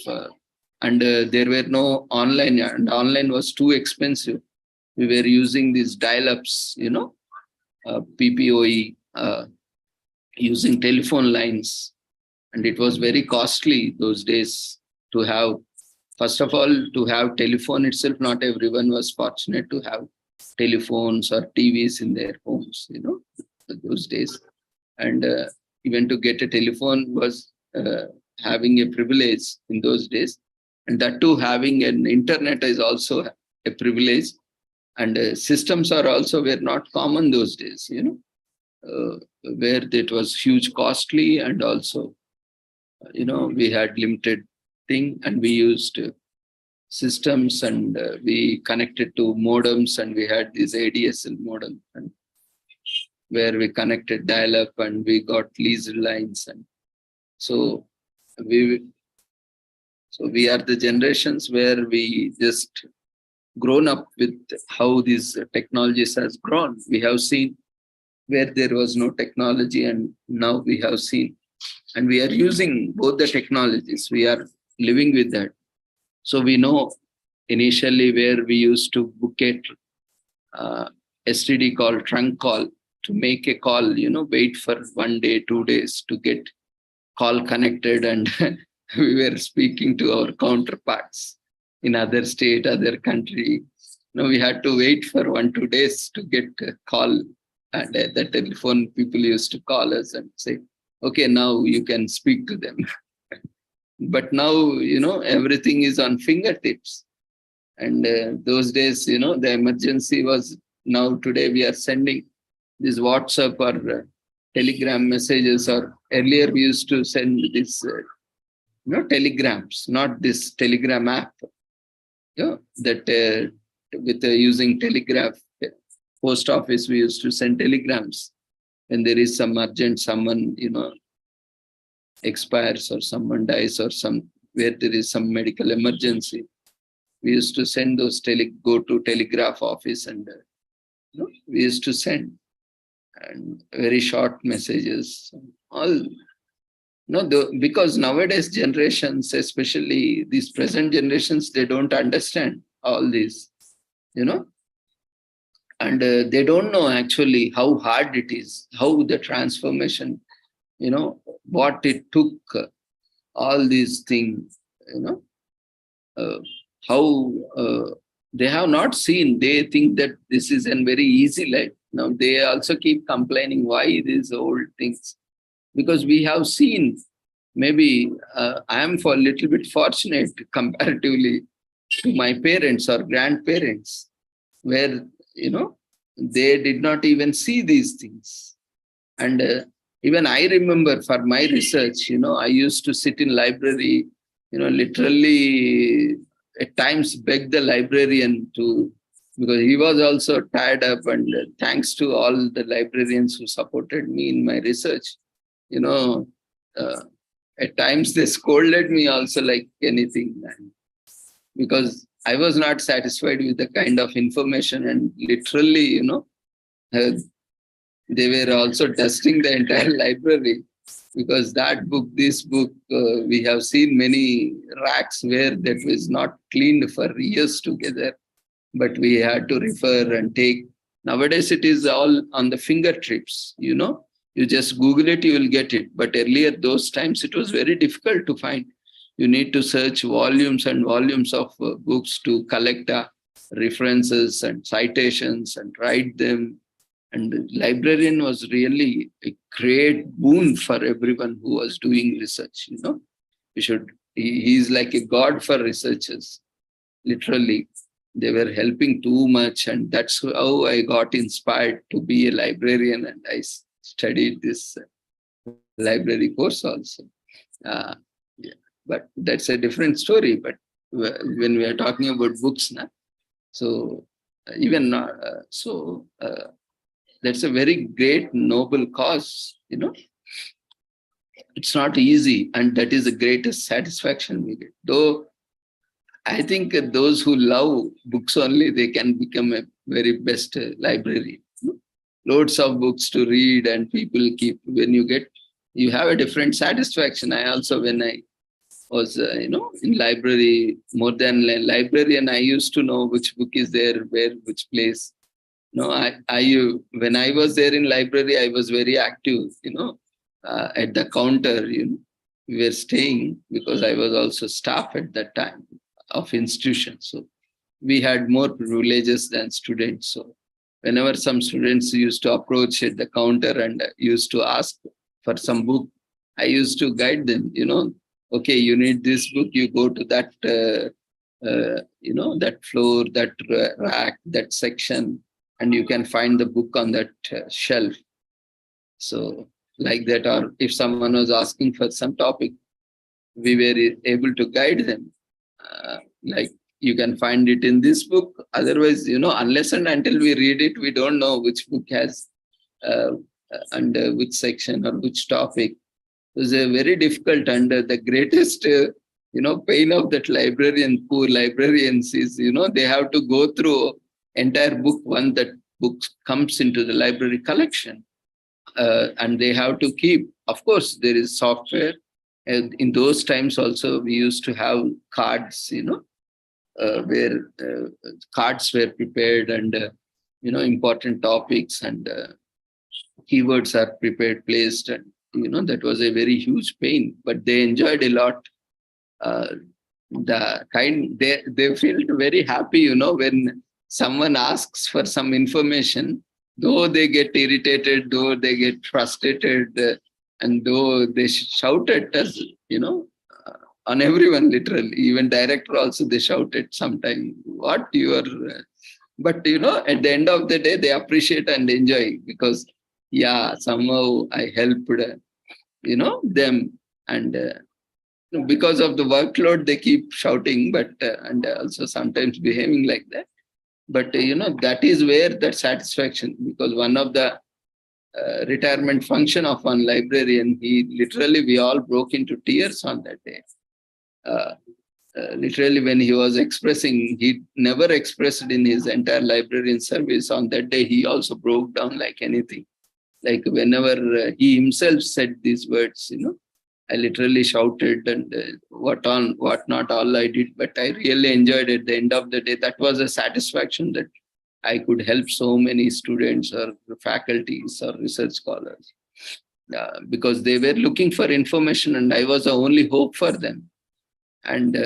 S1: and there were no online, and online was too expensive. We were using these dial-ups, PPOE, using telephone lines. And it was very costly those days to have, first of all, to have telephone itself. Not everyone was fortunate to have telephones or TVs in their homes, those days. And even to get a telephone was having a privilege in those days. And that too, having an internet is also a privilege. And systems are also were not common those days, where it was huge costly, and also, we had limited thing, and we used systems, and we connected to modems, and we had this ADSL modem, and where we connected dial-up, and we got leased lines. And so we are the generations where we just grown up with how these technologies has grown. We have seen where there was no technology, and now we have seen, and we are using both the technologies. We are living with that. So we know initially where we used to book a STD call, trunk call, to make a call, wait for 1 day, 2 days to get call connected, and we were speaking to our counterparts in other state, other country. We had to wait for 1-2 days to get a call, and the telephone people used to call us and say, okay, now you can speak to them. But now, everything is on fingertips. And those days, the emergency was, now today we are sending this WhatsApp or Telegram messages, or earlier we used to send this, telegrams, not this Telegram app, that with using telegraph, post office, we used to send telegrams when there is some urgent, someone, expires or someone dies, or where there is some medical emergency. We used to send those go to telegraph office, and we used to send, and very short messages, all. Because nowadays generations, especially these present generations, they don't understand all this, and they don't know actually how hard it is, how the transformation, what it took, all these things, how they have not seen. They think that this is a very easy life. Now they also keep complaining why these old things, because we have seen. Maybe I am for a little bit fortunate comparatively. to my parents or grandparents, where, they did not even see these things. And even I remember for my research, I used to sit in library, literally at times beg the librarian to, because he was also tied up, and thanks to all the librarians who supported me in my research, you know, uh, at times they scolded me also like anything, and because I was not satisfied with the kind of information, and literally, uh, they were also dusting the entire library, because that book, this book, we have seen many racks where that was not cleaned for years together, but we had to refer and take. Nowadays, it is all on the fingertips, You just Google it, you will get it. But earlier, those times, it was very difficult to find. You need to search volumes and volumes of books to collect references and citations and write them. And the librarian was really a great boon for everyone who was doing research. He is like a god for researchers. Literally, they were helping too much, and that's how I got inspired to be a librarian, and I studied this library course also. Yeah. But that's a different story. But when we are talking about books now, so even that's a very great noble cause. It's not easy, and that is the greatest satisfaction we get. Though I think those who love books only, they can become a very best librarian. Loads of books to read, and people keep, when you have a different satisfaction. I also, when I was, in library, more than a librarian, I used to know which book is there, where, which place. When I was there in library, I was very active, at the counter, we were staying, because I was also staff at that time of institution. So we had more privileges than students. So whenever some students used to approach at the counter and used to ask for some book, I used to guide them, okay, you need this book, you go to that, that floor, that rack, that section, and you can find the book on that shelf. So like that, or if someone was asking for some topic, we were able to guide them. Like, you can find it in this book. Otherwise, unless and until we read it, we don't know which book has under which section or which topic. It was a very difficult, and the greatest, pain of that poor librarians is, they have to go through entire book one that book comes into the library collection. And they have to keep, of course, there is software. And in those times also, we used to have cards, where cards were prepared, and, important topics and keywords are prepared, placed, and, that was a very huge pain, but they enjoyed a lot. They felt very happy, when someone asks for some information, though they get irritated, though they get frustrated, and though they shout at us, on everyone, literally, even director also, they shouted sometimes, what you are, but, at the end of the day, they appreciate and enjoy, because, somehow I helped, them, and because of the workload, they keep shouting, but, and also sometimes behaving like that. But, that is where that satisfaction, because one of the retirement function of one librarian, we all broke into tears on that day. Literally, when he was expressing, he never expressed in his entire librarian service. On that day, he also broke down like anything. Like whenever he himself said these words, I literally shouted, and what not all I did, but I really enjoyed it. At the end of the day, that was a satisfaction that I could help so many students or faculties or research scholars, because they were looking for information, and I was the only hope for them. And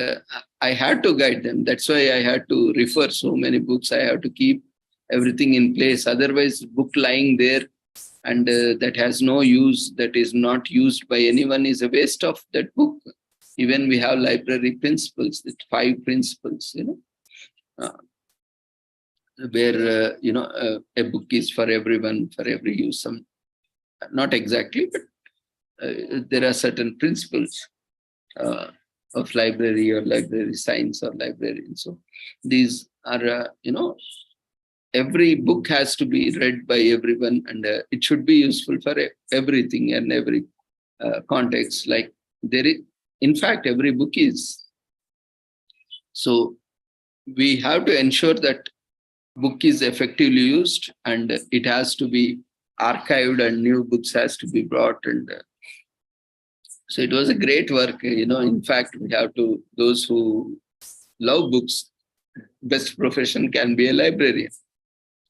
S1: I had to guide them. That's why I had to refer so many books. I have to keep everything in place. Otherwise, book lying there and that has no use, that is not used by anyone, is a waste of that book. Even we have library principles, the 5 principles, where, a book is for everyone, for every use. Some, not exactly, but there are certain principles of library or library science or librarian. So these are, every book has to be read by everyone, and it should be useful for everything and every context. Like there is, in fact, every book is. So we have to ensure that book is effectively used, and it has to be archived, and new books has to be brought. And so it was a great work. In fact, we have to, those who love books, best profession can be a librarian.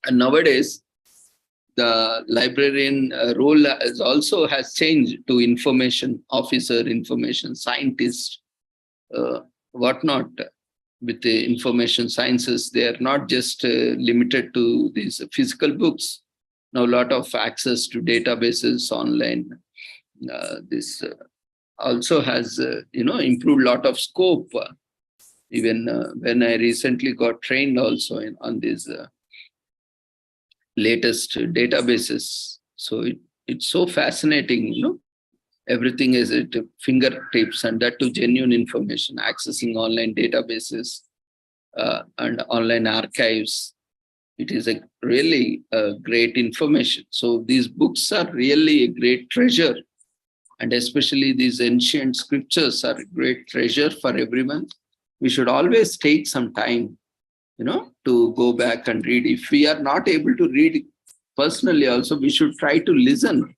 S1: And nowadays, the librarian role has changed to information officer, information scientist, whatnot. With the information sciences, they are not just limited to these physical books. Now, a lot of access to databases online. This also has, improved a lot of scope. Even when I recently got trained also on these latest databases. So it's so fascinating, everything is at fingertips, and that to genuine information, accessing online databases and online archives. It is a really great information. So these books are really a great treasure, and especially these ancient scriptures are a great treasure for everyone. We should always take some time, to go back and read. If we are not able to read personally also, we should try to listen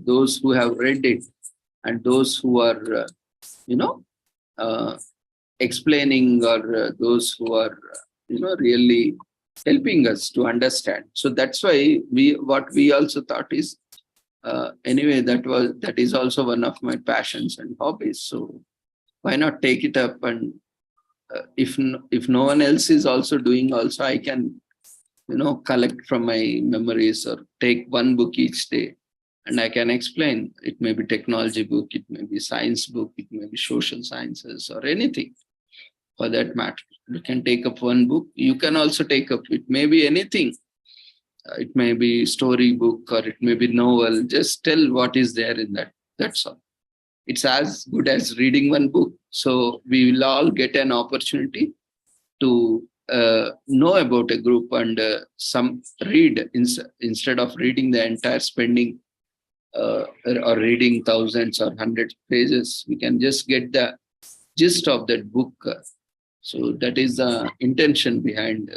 S1: those who have read it, and those who are, explaining, or those who are, really helping us to understand. So that's why what we also thought is, anyway, that is also one of my passions and hobbies. So why not take it up? And if no one else is also doing, also I can, collect from my memories, or take one book each day, and I can explain. It may be technology book, it may be science book, it may be social sciences, or anything for that matter. You can take up one book. You can also take up, it may be anything. It may be story book, or it may be novel. Just tell what is there in that. That's all. It's as good as reading one book. So we will all get an opportunity to know about a group, and some read instead of reading the entire, spending or reading thousands or hundreds of pages. We can just get the gist of that book. So that is the intention behind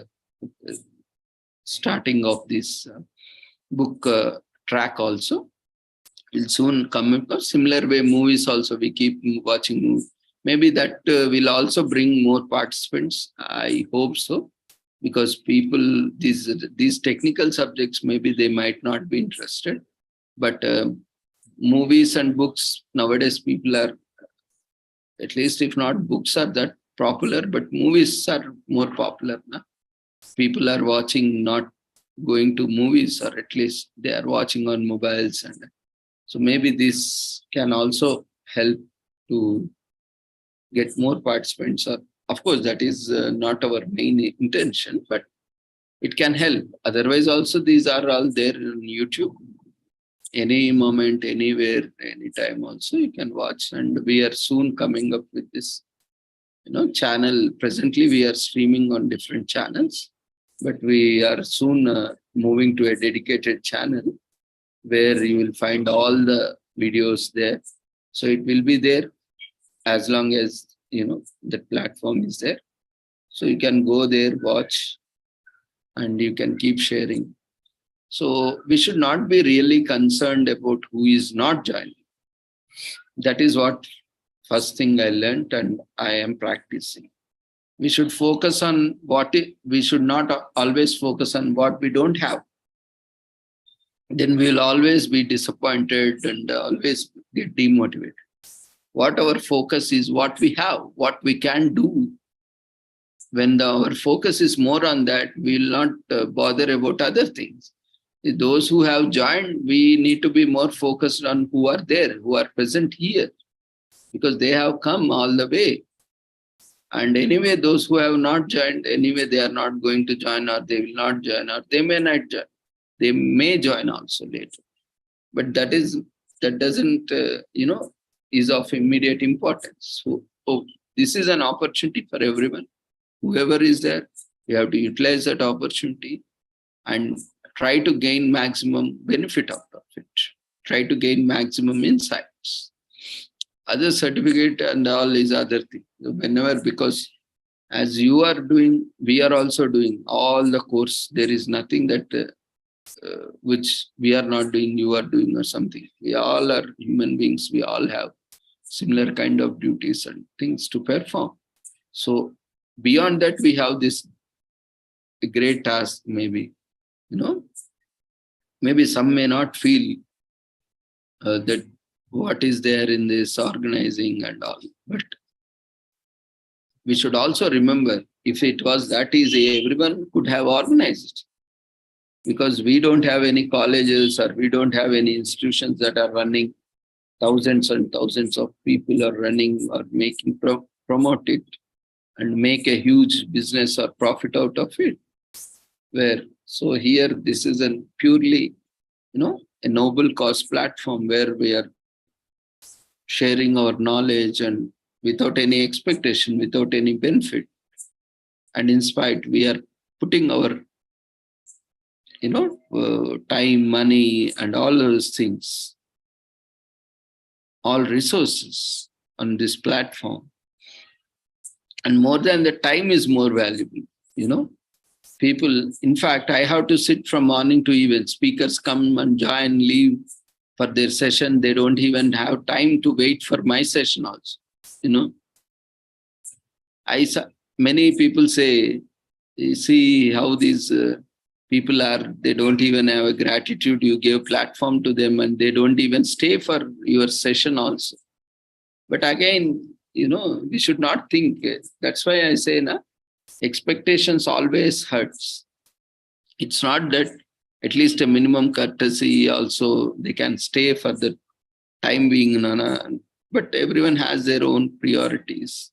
S1: starting of this book track also. Will soon come in a similar way. Movies also, we keep watching movies. Maybe that will also bring more participants. I hope so, because people, these technical subjects, maybe they might not be interested. But movies and books, nowadays people are, at least if not books are that popular, but movies are more popular. Na? People are watching, not going to movies, or at least they are watching on mobiles. And so maybe this can also help to get more participants. Or, of course, that is not our main intention, but it can help. Otherwise, also these are all there on YouTube. Any moment, anywhere, anytime also you can watch. And we are soon coming up with this, channel. Presently, we are streaming on different channels, but we are soon moving to a dedicated channel where you will find all the videos there. So it will be there as long as, the platform is there. So you can go there, watch, and you can keep sharing. So we should not be really concerned about who is not joining. That is what first thing I learned, and I am practicing. We should focus on we should not always focus on what we don't have. Then we'll always be disappointed and always get demotivated. What our focus is, what we have, what we can do. When our focus is more on that, we'll not bother about other things. Those who have joined, we need to be more focused on who are there, who are present here. because they have come all the way. And anyway, those who have not joined, anyway, they are not going to join, or they will not join, or they may not join. They may join also later. But that doesn't, is of immediate importance. So this is an opportunity for everyone. Whoever is there, you have to utilize that opportunity and try to gain maximum benefit out of it. Try to gain maximum insights. Other certificate and all is other thing. Whenever, because as you are doing, we are also doing all the course. There is nothing that which we are not doing, you are doing or something. We all are human beings. We all have similar kind of duties and things to perform. So beyond that, we have this great task, maybe, maybe some may not feel that what is there in this organizing and all. But we should also remember, if it was that easy, everyone could have organized. Because we don't have any colleges, or we don't have any institutions that are running. Thousands and thousands of people are running or making promote it and make a huge business or profit out of it. So here, this is a purely, a noble cause platform where we are sharing our knowledge and without any expectation, without any benefit. And in spite, we are putting our, time, money, and all those things, all resources on this platform. And more than the time is more valuable, People, in fact, I have to sit from morning to evening. Speakers come and join, leave for their session. They don't even have time to wait for my session also, Many people say, you see how these people are, they don't even have a gratitude. You give platform to them and they don't even stay for your session also. But again, we should not think. That's why I say, expectations always hurts. It's not that at least a minimum courtesy also, they can stay for the time being, but everyone has their own priorities.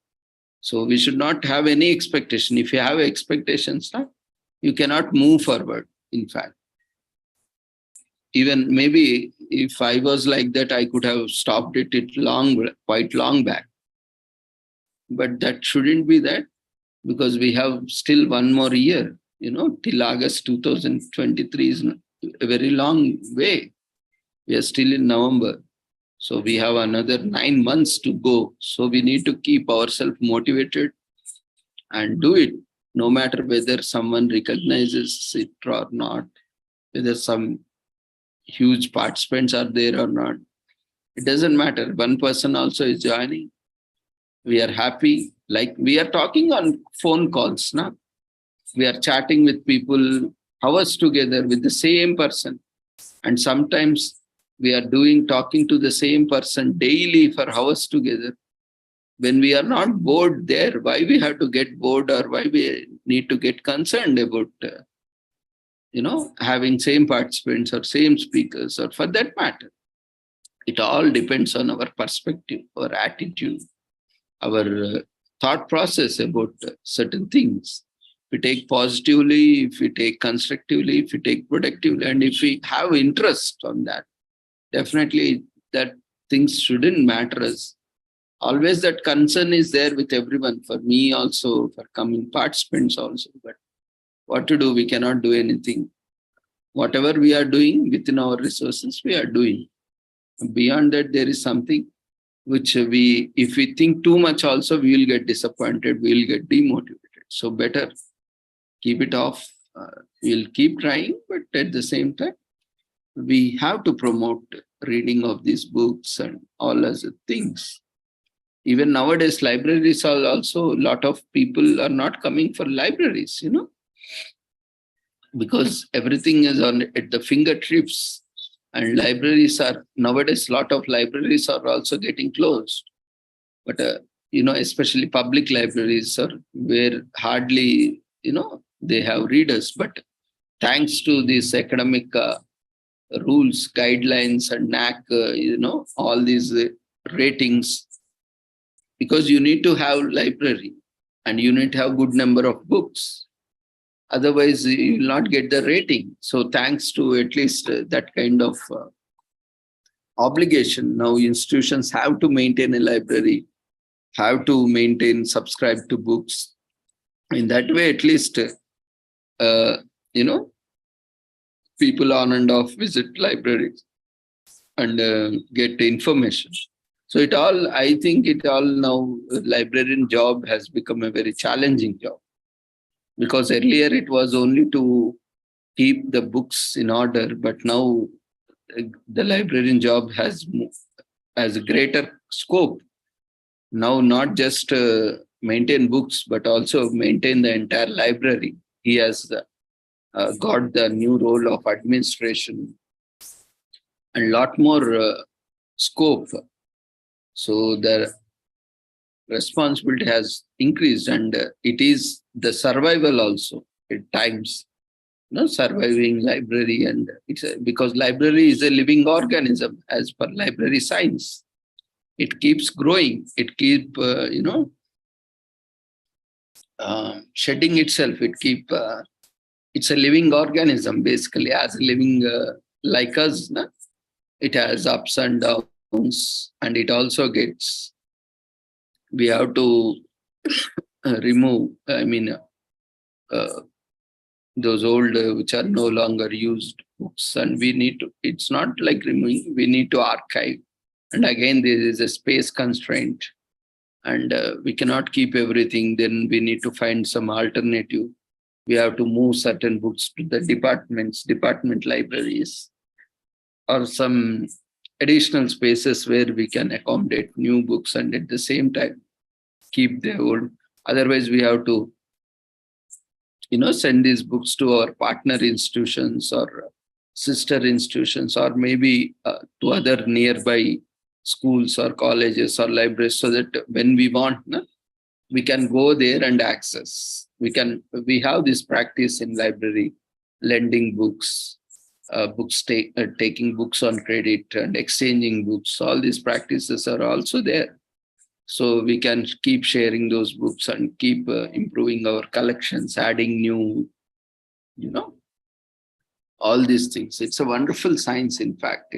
S1: So we should not have any expectation. If you have expectations, you cannot move forward, in fact. Even maybe if I was like that, I could have stopped it quite long back. But that shouldn't be that, because we have still one more year, till August 2023 is a very long way. We are still in November. So we have another 9 months to go. So we need to keep ourselves motivated and do it, no matter whether someone recognizes it or not, whether some huge participants are there or not. It doesn't matter. One person also is joining. We are happy. Like we are talking on phone calls now. We are chatting with people hours together with the same person. And sometimes we are talking to the same person daily for hours together. When we are not bored there, why we have to get bored, or why we need to get concerned about, having same participants or same speakers, or for that matter. It all depends on our perspective, our attitude, our thought process about certain things. If we take positively, if we take constructively, if we take productively, and if we have interest on that, definitely that things shouldn't matter us. Always that concern is there with everyone, for me also, for coming participants also. But what to do? We cannot do anything. Whatever we are doing within our resources, we are doing. Beyond that, there is something which if we think too much also, we will get disappointed, we will get demotivated. So better keep it off. We'll keep trying, but at the same time, we have to promote reading of these books and all other things. Even nowadays, libraries are also, a lot of people are not coming for libraries, because everything is at the fingertips. And libraries are, nowadays, a lot of libraries are also getting closed. But, especially public libraries are where hardly, they have readers. But thanks to these academic rules, guidelines, and NAC, all these ratings, because you need to have library and you need to have good number of books. Otherwise, you will not get the rating. So thanks to at least that kind of obligation, now institutions have to maintain a library, have to maintain, subscribe to books. In that way, at least, you know, people on and off visit libraries and get information. So it all, I think it all now, librarian job has become a very challenging job, because earlier it was only to keep the books in order, but now the librarian job has a greater scope. Now, not just maintain books, but also maintain the entire library. He has got the new role of administration and lot more scope. So the responsibility has increased, and it is the survival also at times. Surviving library, and because library is a living organism as per library science. It keeps growing. It keep shedding itself. It's a living organism basically, as a living like us. No? It has ups and downs, and it also gets. We have to remove. Those old which are no longer used books, and we need to. It's not like removing. We need to archive, and again there is a space constraint, and we cannot keep everything. Then we need to find some alternative. We have to move certain books to the department libraries, or some additional spaces where we can accommodate new books and at the same time keep the old. Otherwise, we have to, send these books to our partner institutions or sister institutions, or maybe to other nearby schools or colleges or libraries, so that when we want, we can go there and access. We have this practice in library, lending books, taking books on credit and exchanging books. All these practices are also there. So we can keep sharing those books and keep improving our collections, adding new, all these things. It's a wonderful science, in fact.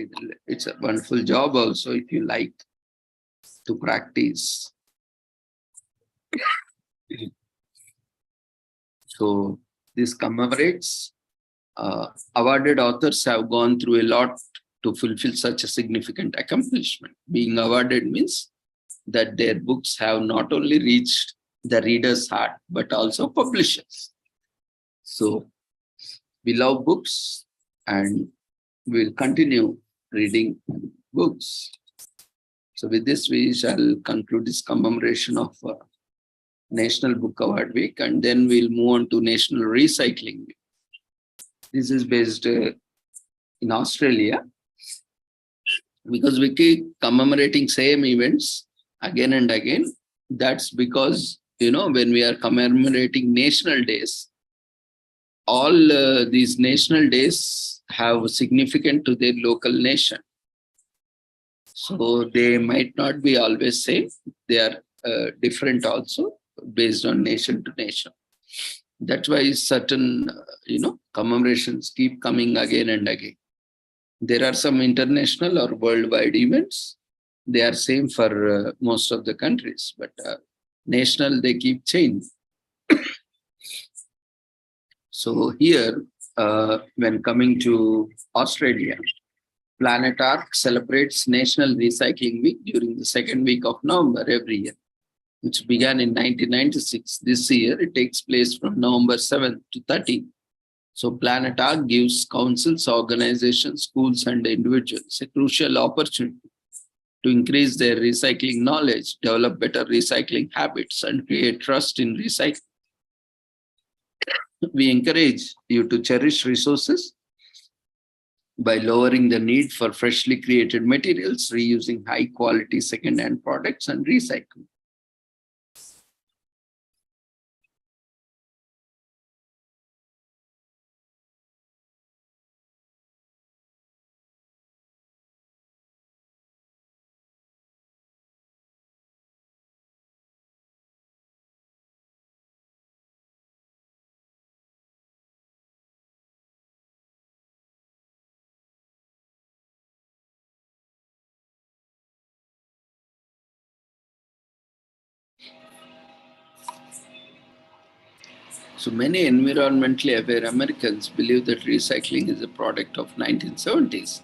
S1: It's a wonderful job also, if you like to practice. So this commemorates awarded authors have gone through a lot to fulfill such a significant accomplishment. Being awarded means that their books have not only reached the reader's heart, but also publishers. So we love books, and we'll continue reading books. So with this, we shall conclude this commemoration of National Book Award Week, and then we'll move on to National Recycling Week. This is based in Australia, because we keep commemorating same events again and again. That's because, when we are commemorating national days, all these national days have significant to their local nation. So they might not be always same. They are different also, based on nation to nation. That's why certain, commemorations keep coming again and again. There are some international or worldwide events. They are same for most of the countries, but national, they keep changing. So here, when coming to Australia, Planet Ark celebrates National Recycling Week during the second week of November every year, which began in 1996. This year, it takes place from November 7th to 13th. So Planet Ark gives councils, organizations, schools, and individuals a crucial opportunity to increase their recycling knowledge, develop better recycling habits, and create trust in recycling. We encourage you to cherish resources by lowering the need for freshly created materials, reusing high-quality second-hand products, and recycling. So many environmentally aware Americans believe that recycling is a product of 1970s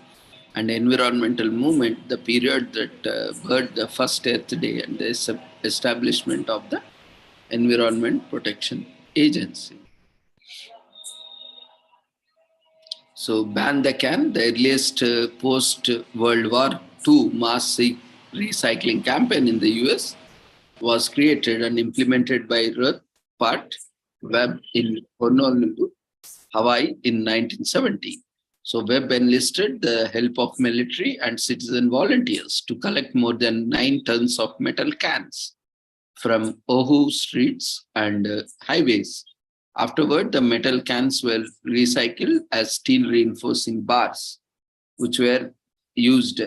S1: and environmental movement, the period that birthed the first Earth Day and the establishment of the Environment Protection Agency. So ban the can, the earliest post-World War II mass recycling campaign in the US was created and implemented by Ruth Part Webb in Honolulu, Hawaii in 1970. So Webb enlisted the help of military and citizen volunteers to collect more than 9 tons of metal cans from Oahu streets and highways. Afterward, the metal cans were recycled as steel reinforcing bars, which were used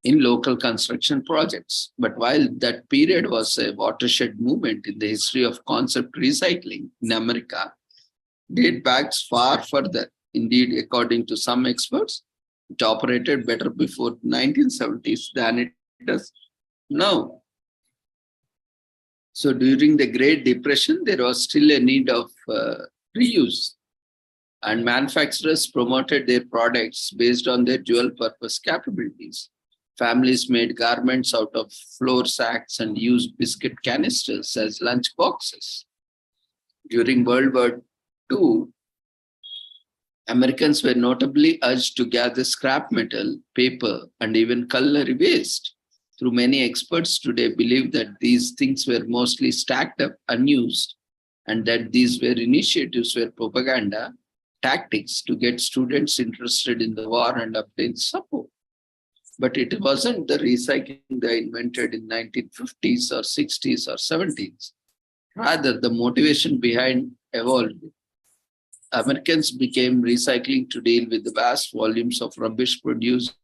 S1: in local construction projects. But while that period was a watershed movement in the history of concept recycling in America, date backs far further. Indeed, according to some experts, it operated better before 1970s than it does now. So during the Great Depression, there was still a need of reuse, and manufacturers promoted their products based on their dual purpose capabilities. Families made garments out of flour sacks and used biscuit canisters as lunch boxes. During World War II, Americans were notably urged to gather scrap metal, paper, and even culinary waste. Through many experts today believe that these things were mostly stacked up, unused, and that these were initiatives were propaganda tactics to get students interested in the war and obtain support. But it wasn't the recycling they invented in 1950s or 60s or 70s. Rather, the motivation behind evolved. Americans became recycling to deal with the vast volumes of rubbish produced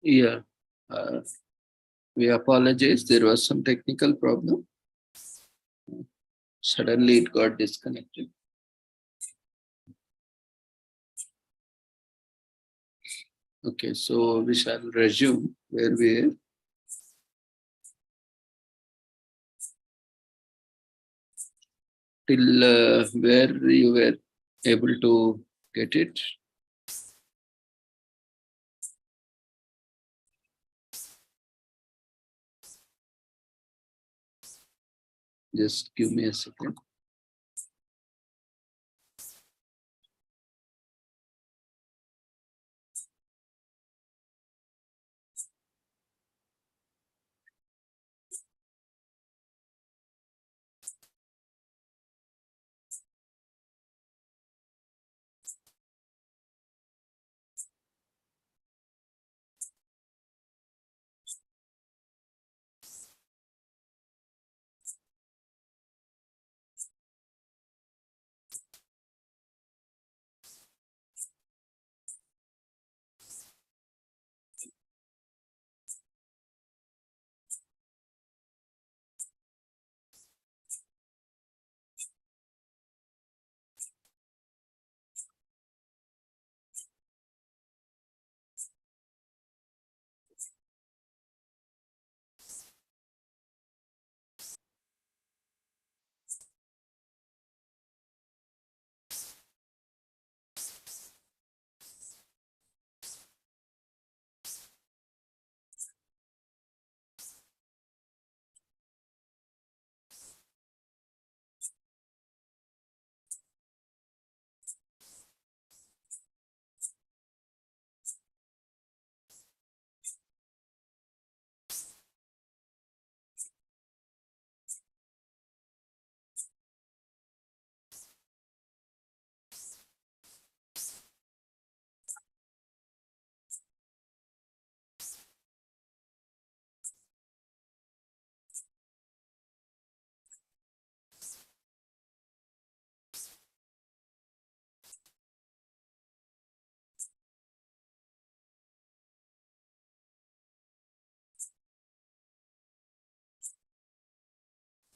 S1: Yeah. Uh, we apologize. There was some technical problem. Suddenly it got disconnected. Okay, so we shall resume where we are. Till where you were able to get it. Just give me a second.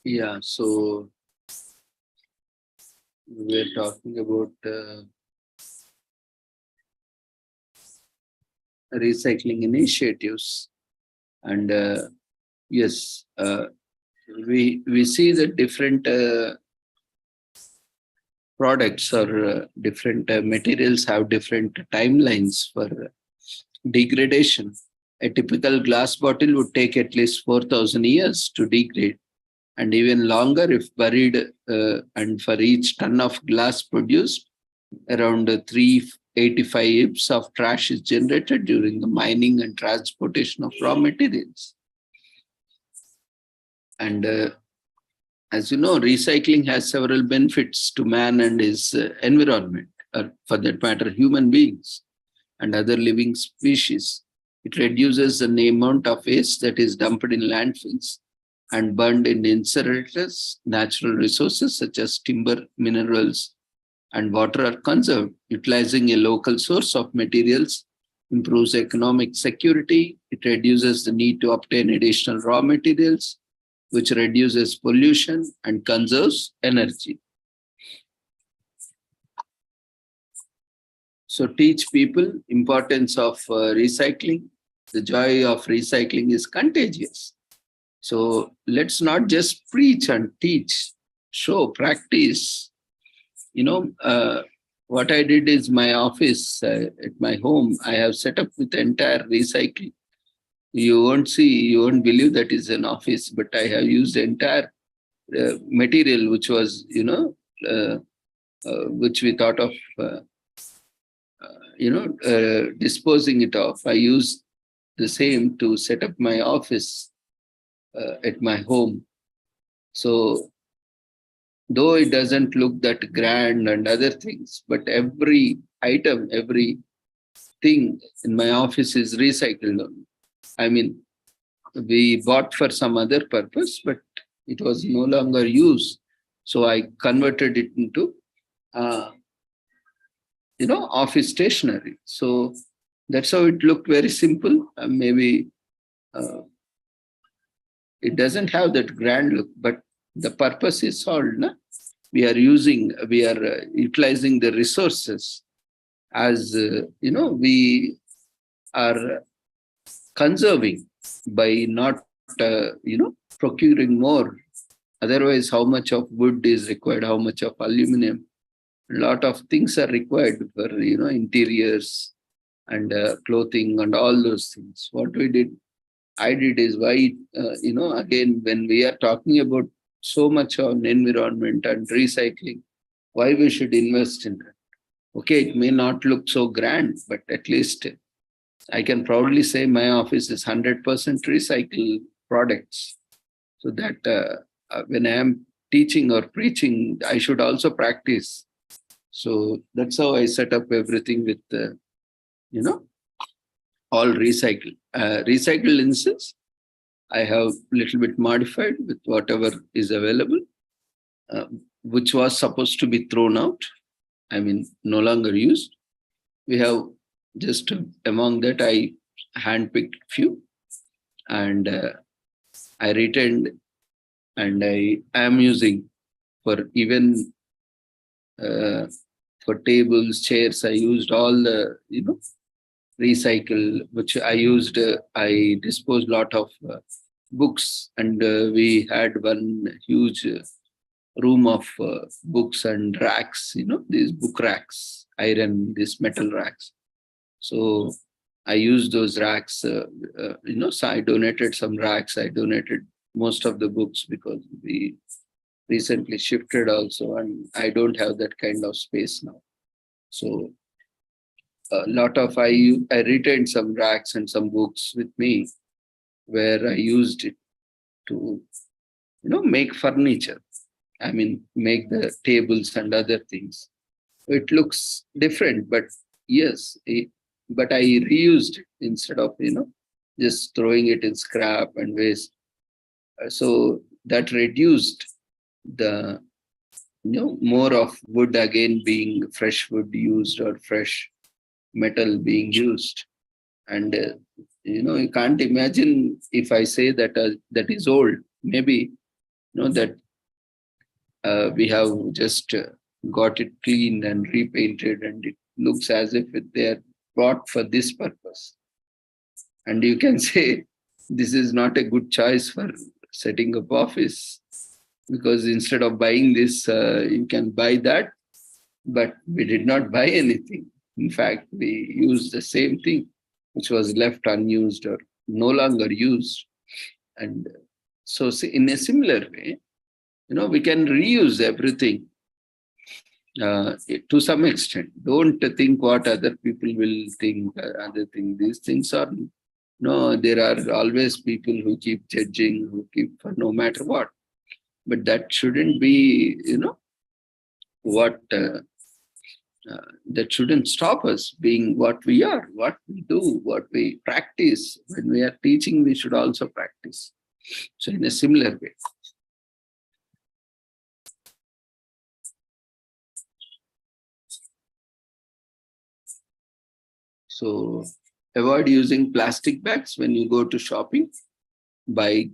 S1: Yeah, so we're talking about recycling initiatives. And yes, we see that different products or different materials have different timelines for degradation. A typical glass bottle would take at least 4,000 years to degrade, and even longer if buried. And for each ton of glass produced, around 385 heaps of trash is generated during the mining and transportation of raw materials. And as you know, recycling has several benefits to man and his environment, or for that matter, human beings and other living species. It reduces the amount of waste that is dumped in landfills and burned in incinerators. Natural resources such as timber, minerals, and water are conserved. Utilizing a local source of materials improves economic security. It reduces the need to obtain additional raw materials, which reduces pollution and conserves energy. So teach people importance of recycling. The joy of recycling is contagious. So let's not just preach and teach, show, practice. What I did is my office at my home, I have set up with entire recycling. You won't believe that is an office, but I have used entire material which was, which we thought of, disposing it off. I used the same to set up my office at my home. So, though it doesn't look that grand and other things, but every item, every thing in my office is recycled. I mean, we bought for some other purpose, but it was no longer used. So I converted it into, office stationery. So That's how it looked, very simple. Maybe uh, it doesn't have that grand look, but the purpose is solved. Na? We are utilizing the resources as, we are conserving by not, procuring more. Otherwise, how much of wood is required, how much of aluminum, a lot of things are required for, interiors and clothing and all those things. What I did is why, again, when we are talking about so much on environment and recycling, why we should invest in that. Okay, it may not look so grand, but at least I can proudly say my office is 100% recycled products. So that when I am teaching or preaching, I should also practice. So that's how I set up everything with, all recycled. Recycled instance, I have little bit modified with whatever is available, which was supposed to be thrown out. I mean, no longer used. We have just among that, I handpicked few, and I retained, and I am using for even for tables, chairs. I used all the recycle, which I used. I disposed lot of books, and we had one huge room of books and racks. These book racks, iron, these metal racks. So I used those racks. So I donated some racks. I donated most of the books because we recently shifted also, and I don't have that kind of space now. So a lot of I retained some racks and some books with me, where I used it to make furniture. I mean, make the tables and other things. It looks different, but yes, but I reused it instead of just throwing it in scrap and waste. So that reduced the more of wood again being fresh wood used, or fresh metal being used. And you can't imagine if I say that that is old. Maybe that we have just got it cleaned and repainted, and it looks as if they are bought for this purpose. And you can say this is not a good choice for setting up office, because instead of buying this, you can buy that. But we did not buy anything. In fact, we used the same thing, which was left unused or no longer used. And so in a similar way, we can reuse everything to some extent. Don't think what other people will think, other things. These things are, there are always people who keep judging, who keep for no matter what. But that shouldn't be, what that shouldn't stop us being what we are, what we do, what we practice. When we are teaching, we should also practice. So in a similar way. So avoid using plastic bags when you go to shopping by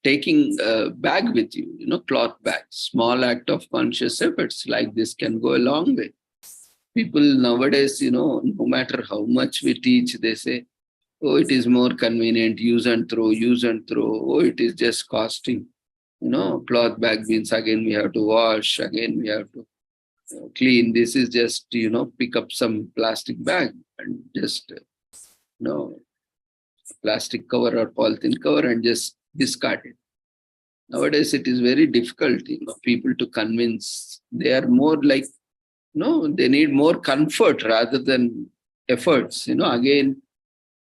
S1: taking a bag with you, cloth bags. Small act of conscious efforts like this can go a long way. People nowadays, no matter how much we teach, they say, oh, it is more convenient, use and throw, use and throw. Oh, it is just costing. Cloth bag means again we have to wash, again we have to clean. This is just, pick up some plastic bag and just, plastic cover or polythene cover and just discard it. Nowadays, it is very difficult, people to convince. They are more like, they need more comfort rather than efforts. Again,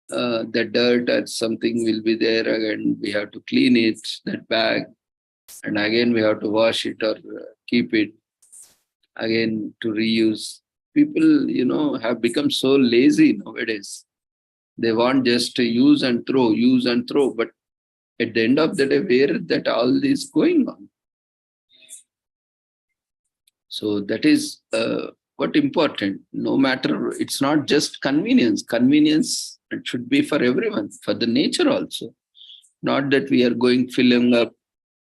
S1: the dirt or something will be there. Again, we have to clean it, that bag. And again, we have to wash it or keep it. Again, to reuse. People, have become so lazy nowadays. They want just to use and throw. But at the end of the day, where that all is going on? So that is what important, no matter, it's not just convenience. Convenience, it should be for everyone, for the nature also. Not that we are going filling up.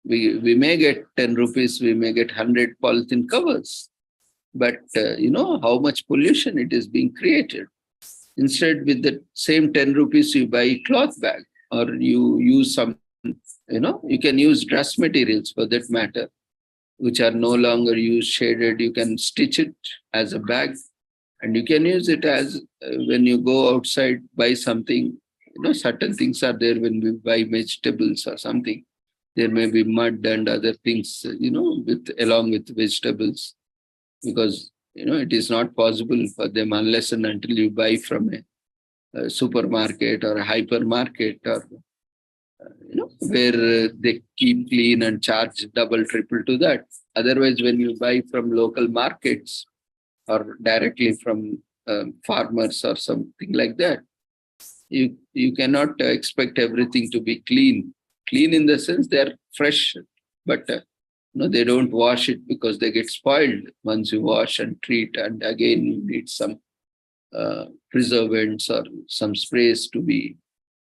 S1: We may get 10 rupees, we may get 100 polythene covers. But how much pollution it is being created. Instead, with the same 10 rupees, you buy a cloth bag, or you use some, you can use dress materials for that matter, which are no longer used shaded. You can stitch it as a bag, and you can use it as when you go outside, buy something. Certain things are there when we buy vegetables or something. There may be mud and other things, along with vegetables, because it is not possible for them unless and until you buy from a supermarket or a hypermarket, or where they keep clean and charge double, triple to that. Otherwise, when you buy from local markets or directly from farmers or something like that, you cannot expect everything to be clean. Clean in the sense they are fresh, but they don't wash it because they get spoiled once you wash and treat, and again you need some preservatives or some sprays to be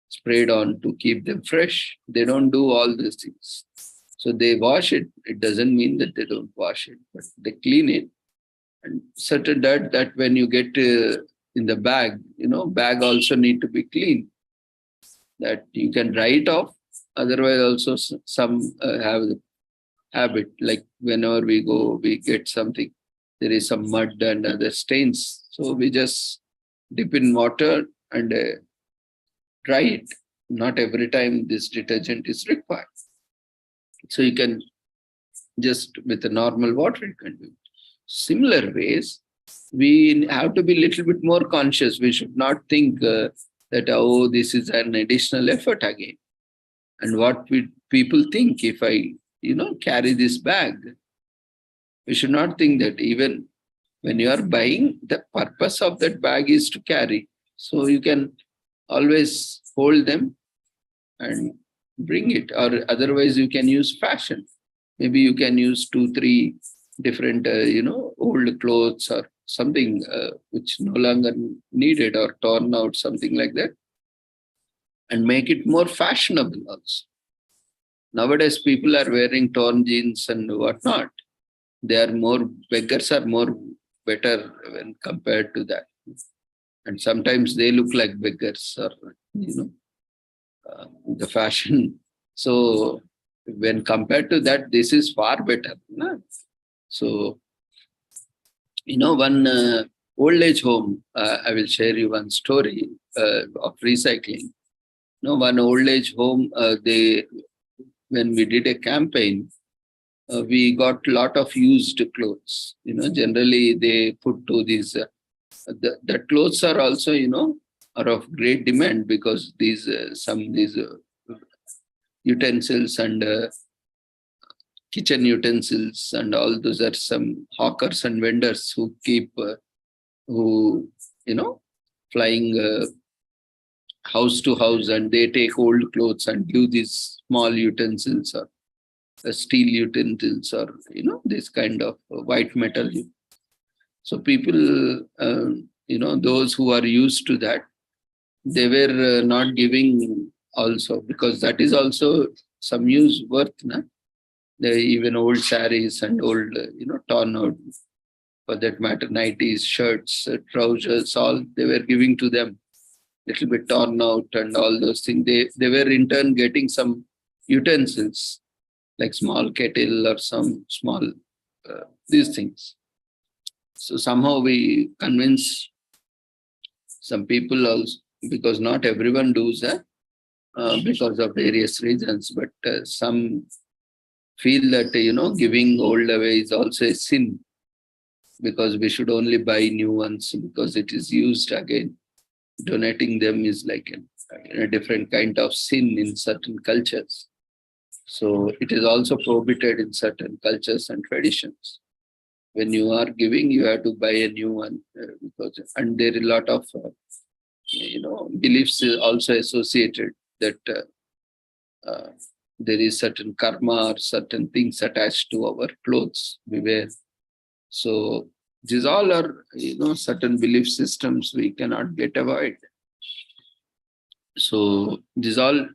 S1: sprayed on to keep them fresh. They don't do all these things. So they wash it. It doesn't mean that they don't wash it, but they clean it. And certain that when you get in the bag, bag also need to be clean. That you can dry it off. Otherwise, also some have the habit, like whenever we go, we get something, there is some mud and other stains. So we just dip in water and dry it. Not every time this detergent is required. So you can just with a normal water, you can do it. Similar ways, we have to be a little bit more conscious. We should not think that, this is an additional effort again. And what people think if I, carry this bag, we should not think that even when you are buying, the purpose of that bag is to carry. So you can always hold them and bring it, or otherwise you can use fashion. Maybe you can use 2-3 different, old clothes or something which no longer needed or torn out, something like that, and make it more fashionable also. Nowadays, people are wearing torn jeans and whatnot. Beggars are more better when compared to that. And sometimes they look like beggars, or, the fashion. So when compared to that, this is far better. No? So, one old age home, I will share you one story of recycling. One old age home, when we did a campaign, we got a lot of used clothes. Generally they put to these, the clothes are also, are of great demand, because these utensils and kitchen utensils and all those are some hawkers and vendors who keep, flying house to house, and they take old clothes and give these small utensils or steel utensils, or this kind of white metal. So people, those who are used to that, they were not giving also, because that is also some use worth. They even old saris and old, torn out, for that matter, nighties, shirts, trousers, all they were giving to them, little bit torn out and all those things. They were in turn getting some utensils, like small kettle or some small, these things. So somehow we convince some people also, because not everyone does that because of various reasons, but some feel that, giving old away is also a sin, because we should only buy new ones because it is used again. Donating them is like a different kind of sin in certain cultures. So it is also prohibited in certain cultures and traditions. When you are giving, you have to buy a new one, and there are a lot of beliefs also associated that there is certain karma or certain things attached to our clothes we wear. So these all are, certain belief systems we cannot get avoid. So these all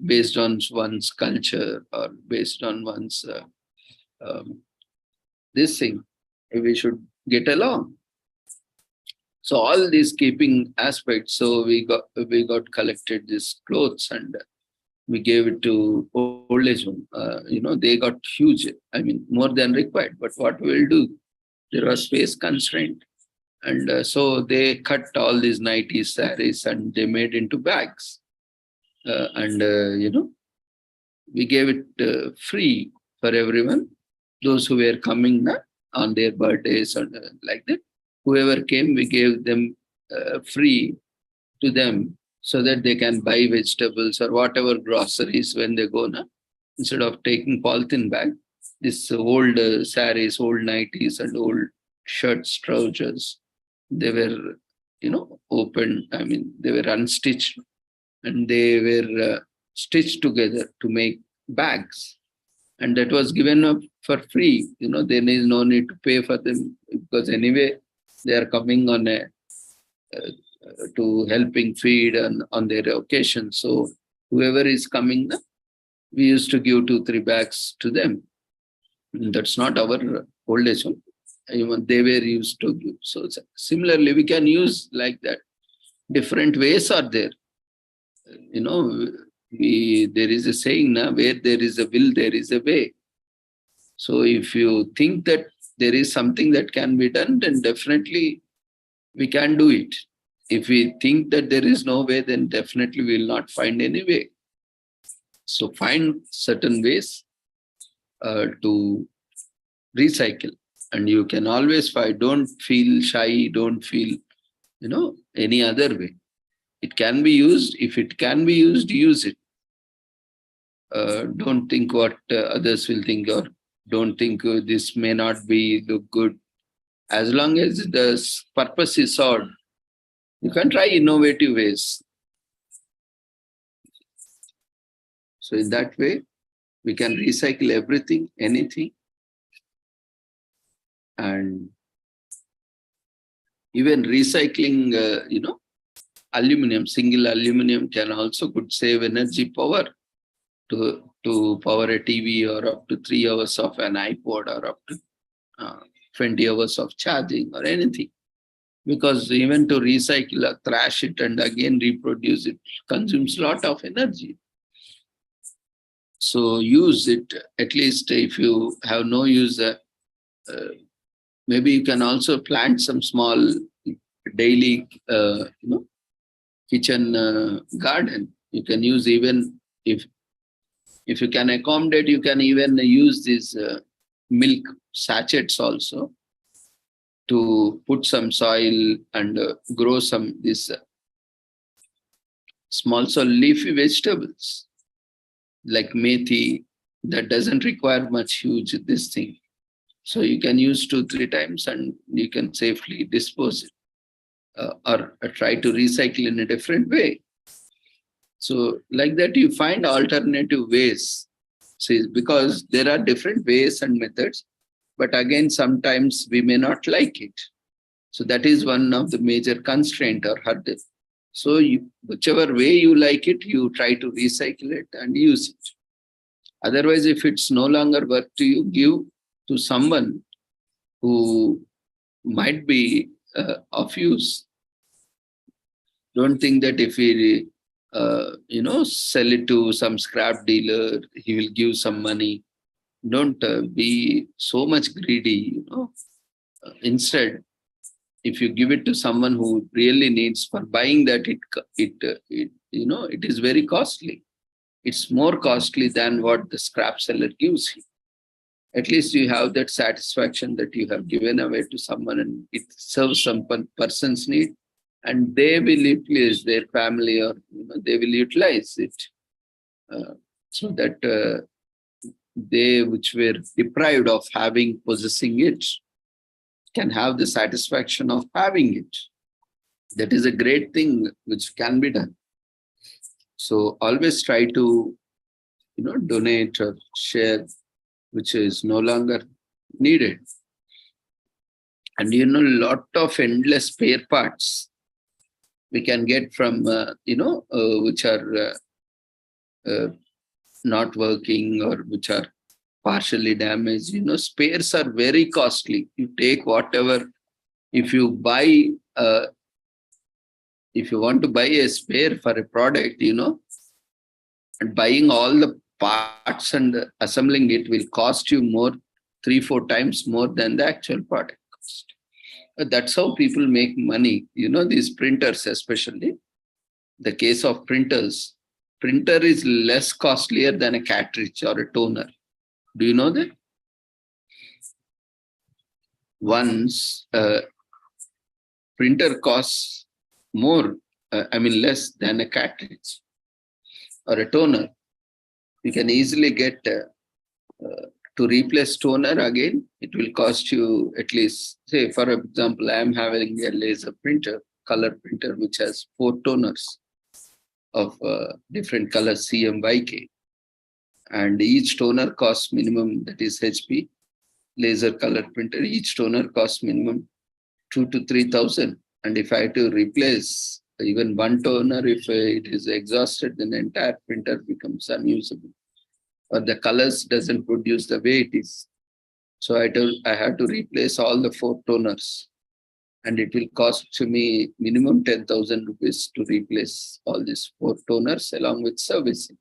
S1: based on one's culture or based on one's this thing, we should get along. So all these keeping aspects. So we got collected these clothes and we gave it to old age home. They got huge. I mean, more than required. But what we will do? There was space constraint, and so they cut all these nighties, saris, and they made into bags. We gave it free for everyone. Those who were coming on their birthdays and like that, whoever came, we gave them free to them so that they can buy vegetables or whatever groceries when they go now. Instead of taking polythene bag, this old saris, old nighties, and old shirts, trousers, they were, open. I mean, they were unstitched and they were stitched together to make bags. And that was given up for free. There is no need to pay for them because anyway, they are coming on to helping feed and on their occasion. So whoever is coming, we used to give 2-3 bags to them. And that's not our old age home. Even they were used to give. So similarly, we can use like that. Different ways are there. There is a saying now, where there is a will, there is a way. So if you think that there is something that can be done, then definitely we can do it. If we think that there is no way, then definitely we will not find any way. So find certain ways to recycle. And you can always find, don't feel shy, don't feel, any other way. It can be used. If it can be used, use it. Don't think what others will think, or don't think this may not be look good. As long as the purpose is solved, you can try innovative ways. So in that way, we can recycle everything, anything. And even recycling, aluminum, single aluminum can also could save energy power to power a TV, or up to 3 hours of an iPod, or up to 20 hours of charging or anything. Because even to recycle or thrash it and again reproduce it consumes a lot of energy. So use it, at least if you have no use, maybe you can also plant some small daily, kitchen garden. You can use, even if you can accommodate, you can even use these milk sachets also to put some soil and grow some this small leafy vegetables like methi that doesn't require much huge this thing. So you can use 2-3 times and you can safely dispose it or try to recycle in a different way. So like that, you find alternative ways. See, because there are different ways and methods, but again, sometimes we may not like it. So that is one of the major constraint or hurdle. So whichever way you like it, you try to recycle it and use it. Otherwise, if it's no longer worth to you, give to someone who might be of use. Don't think that if we sell it to some scrap dealer, he will give some money. Don't be so much greedy. Instead, if you give it to someone who really needs, for buying that, it is very costly. It's more costly than what the scrap seller gives you. At least you have that satisfaction that you have given away to someone and it serves some person's need, and they will utilize, their family, or they will utilize it so that they which were deprived of possessing it can have the satisfaction of having it. That is a great thing which can be done. So always try to donate or share which is no longer needed. And lot of endless spare parts we can get from, which are not working or which are partially damaged. Spares are very costly. You take whatever, if you buy, if you want to buy a spare for a product, and buying all the parts and assembling it will cost you more, 3-4 times more than the actual product cost. That's how people make money. These printers, especially the case of printers, printer is less costlier than a cartridge or a toner. Do you know that? Once printer costs more, less than a cartridge or a toner. You can easily get to replace toner again. It will cost you at least, say, for example, I am having a laser printer, color printer, which has 4 toners of different colors, CMYK. And each toner costs minimum, that is HP, laser color printer, each toner costs minimum 2,000 to 3,000. And if I had to replace even one toner, if it is exhausted, then the entire printer becomes unusable, or the colors doesn't produce the way it is. So I had to replace all the 4 toners, and it will cost to me minimum 10,000 rupees to replace all these 4 toners along with servicing.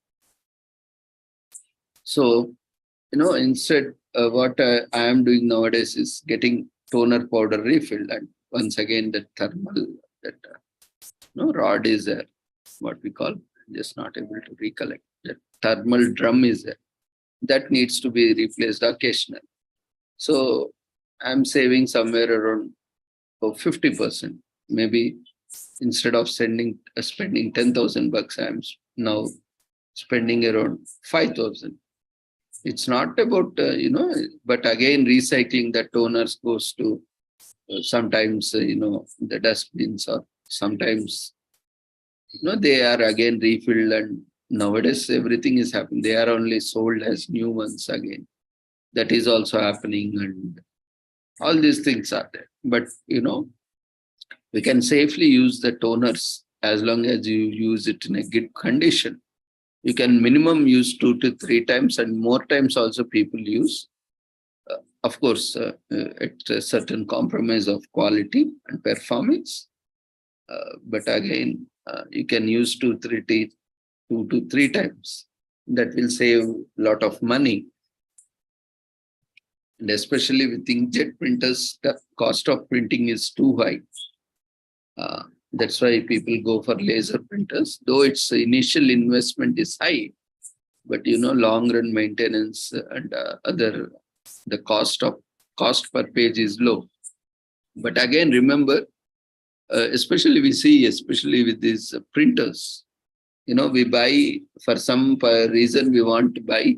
S1: So, instead, what I am doing nowadays is getting toner powder refilled, and once again the thermal rod is there, what we call, just not able to recollect. The thermal drum is there. That needs to be replaced occasionally. So I'm saving somewhere around 50%. Maybe instead of spending 10,000 bucks, I'm now spending around 5,000. It's not about, but again, recycling the toners goes to sometimes, the dustbins, or sometimes, they are again refilled, and nowadays everything is happening. They are only sold as new ones again. That is also happening, and all these things are there. But, we can safely use the toners as long as you use it in a good condition. You can minimum use 2 to 3 times, and more times also people use. Of course, at a certain compromise of quality and performance. But again, you can use 2 to 3 times. That will save a lot of money. And especially with inkjet printers, the cost of printing is too high. That's why people go for laser printers, though its initial investment is high. But long run maintenance and the cost per page is low. But again, remember, especially with these printers, we buy for some reason we want to buy,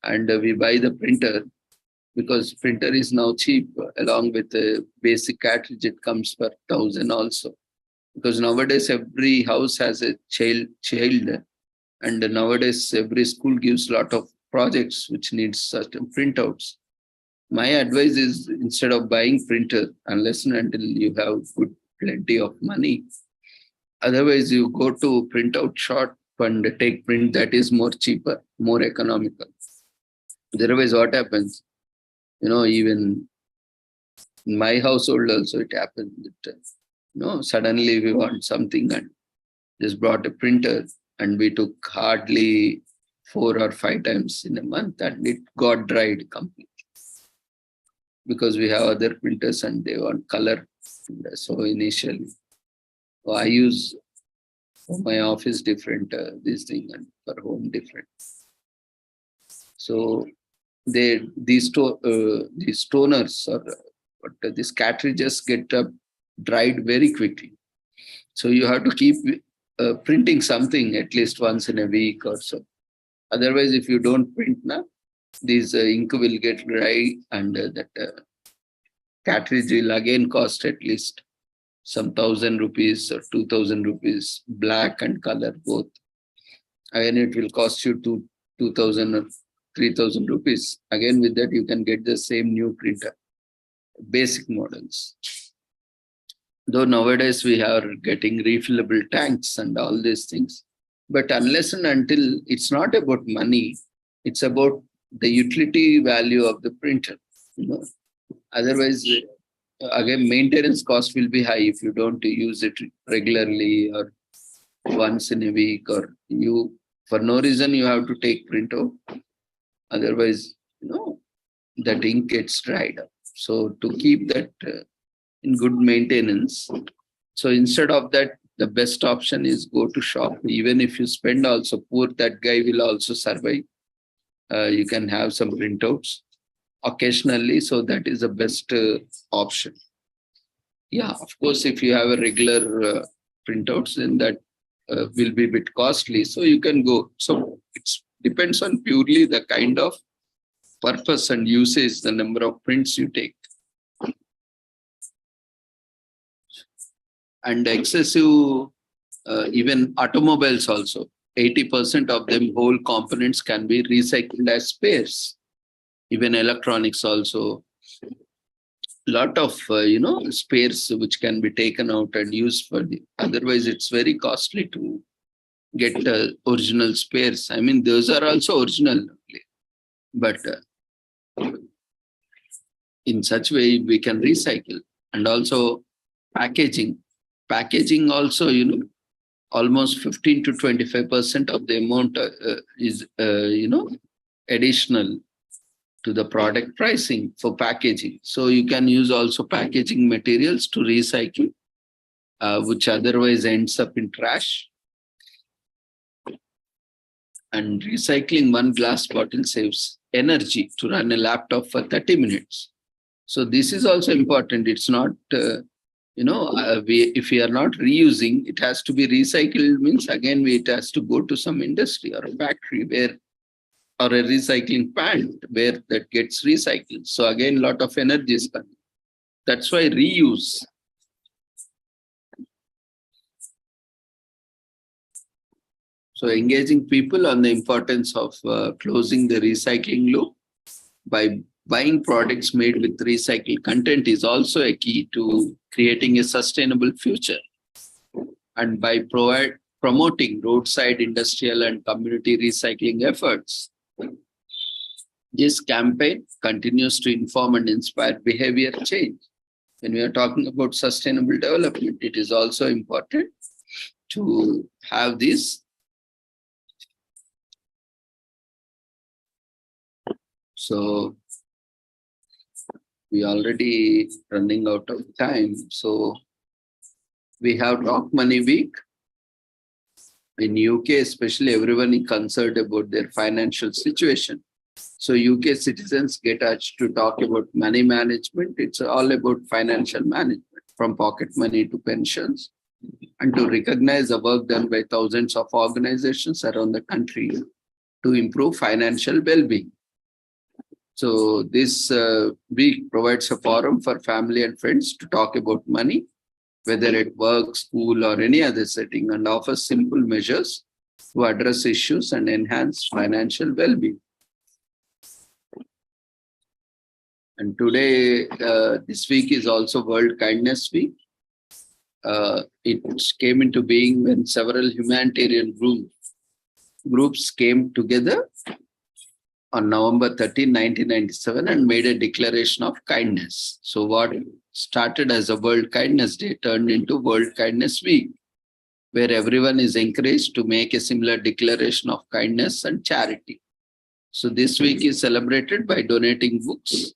S1: and we buy the printer because printer is now cheap. Along with the basic cartridge, it comes for 1,000 also. Because nowadays every house has a child, and nowadays every school gives a lot of projects which needs certain printouts. My advice is, instead of buying printer, unless and until you have plenty of money, otherwise you go to printout shop and take print. That is more cheaper, more economical. Otherwise, what happens? Even in my household also it happens that, suddenly we want something and just brought a printer, and we took hardly 4 or 5 times in a month, and it got dried completely. Because we have other printers and they want color. So initially, I use for my office different this thing, and for home different. So these toners, or these cartridges get dried very quickly. So you have to keep printing something at least once in a week or so. Otherwise, if you don't print now, this ink will get dry, and that cartridge will again cost at least some 1,000 rupees or 2,000 rupees, black and color both. Again, it will cost you 2,000 or 3,000 rupees. Again, with that, you can get the same new printer. basic models. Though nowadays we are getting refillable tanks and all these things, but unless and until it's not about money, it's about the utility value of the printer. Otherwise, again, maintenance cost will be high if you don't use it regularly or once in a week, or you for no reason you have to take printout. Otherwise, that ink gets dried up. So to keep that in good maintenance, so instead of that, the best option is go to shop. Even if you spend also, poor that guy will also survive. You can have some printouts occasionally, so that is the best option. Yeah, of course, if you have a regular printouts, then that will be a bit costly. So you can go. So it depends on purely the kind of purpose and usage, the number of prints you take. And excessive, even automobiles also, 80% of them whole components can be recycled as spares. Even electronics also, lot of spares which can be taken out and used for the. Otherwise, it's very costly to get original spares. I mean, those are also original, but in such way we can recycle. And also packaging also, almost 15 to 25% of the amount is additional to the product pricing for packaging. So you can use also packaging materials to recycle, which otherwise ends up in trash. And recycling one glass bottle saves energy to run a laptop for 30 minutes. So this is also important. It's not, if we are not reusing, it has to be recycled, means again, it has to go to some industry or a factory where, or a recycling plant where that gets recycled. So again, a lot of energy is coming. That's why reuse. So engaging people on the importance of closing the recycling loop by buying products made with recycled content is also a key to creating a sustainable future. And by promoting roadside industrial and community recycling efforts, this campaign continues to inform and inspire behavior change. When we are talking about sustainable development, it is also important to have this. So we already running out of time. So we have Talk Money Week. In UK, especially, everyone is concerned about their financial situation. So UK citizens get asked to talk about money management. It's all about financial management, from pocket money to pensions, and to recognize the work done by thousands of organizations around the country to improve financial well-being. So this week provides a forum for family and friends to talk about money, whether at work, school, or any other setting, and offers simple measures to address issues and enhance financial well-being. And today, this week is also World Kindness Week. It came into being when several humanitarian groups came together on November 13, 1997, and made a declaration of kindness. So what started as a World Kindness Day turned into World Kindness Week, where everyone is encouraged to make a similar declaration of kindness and charity. So this week is celebrated by donating books,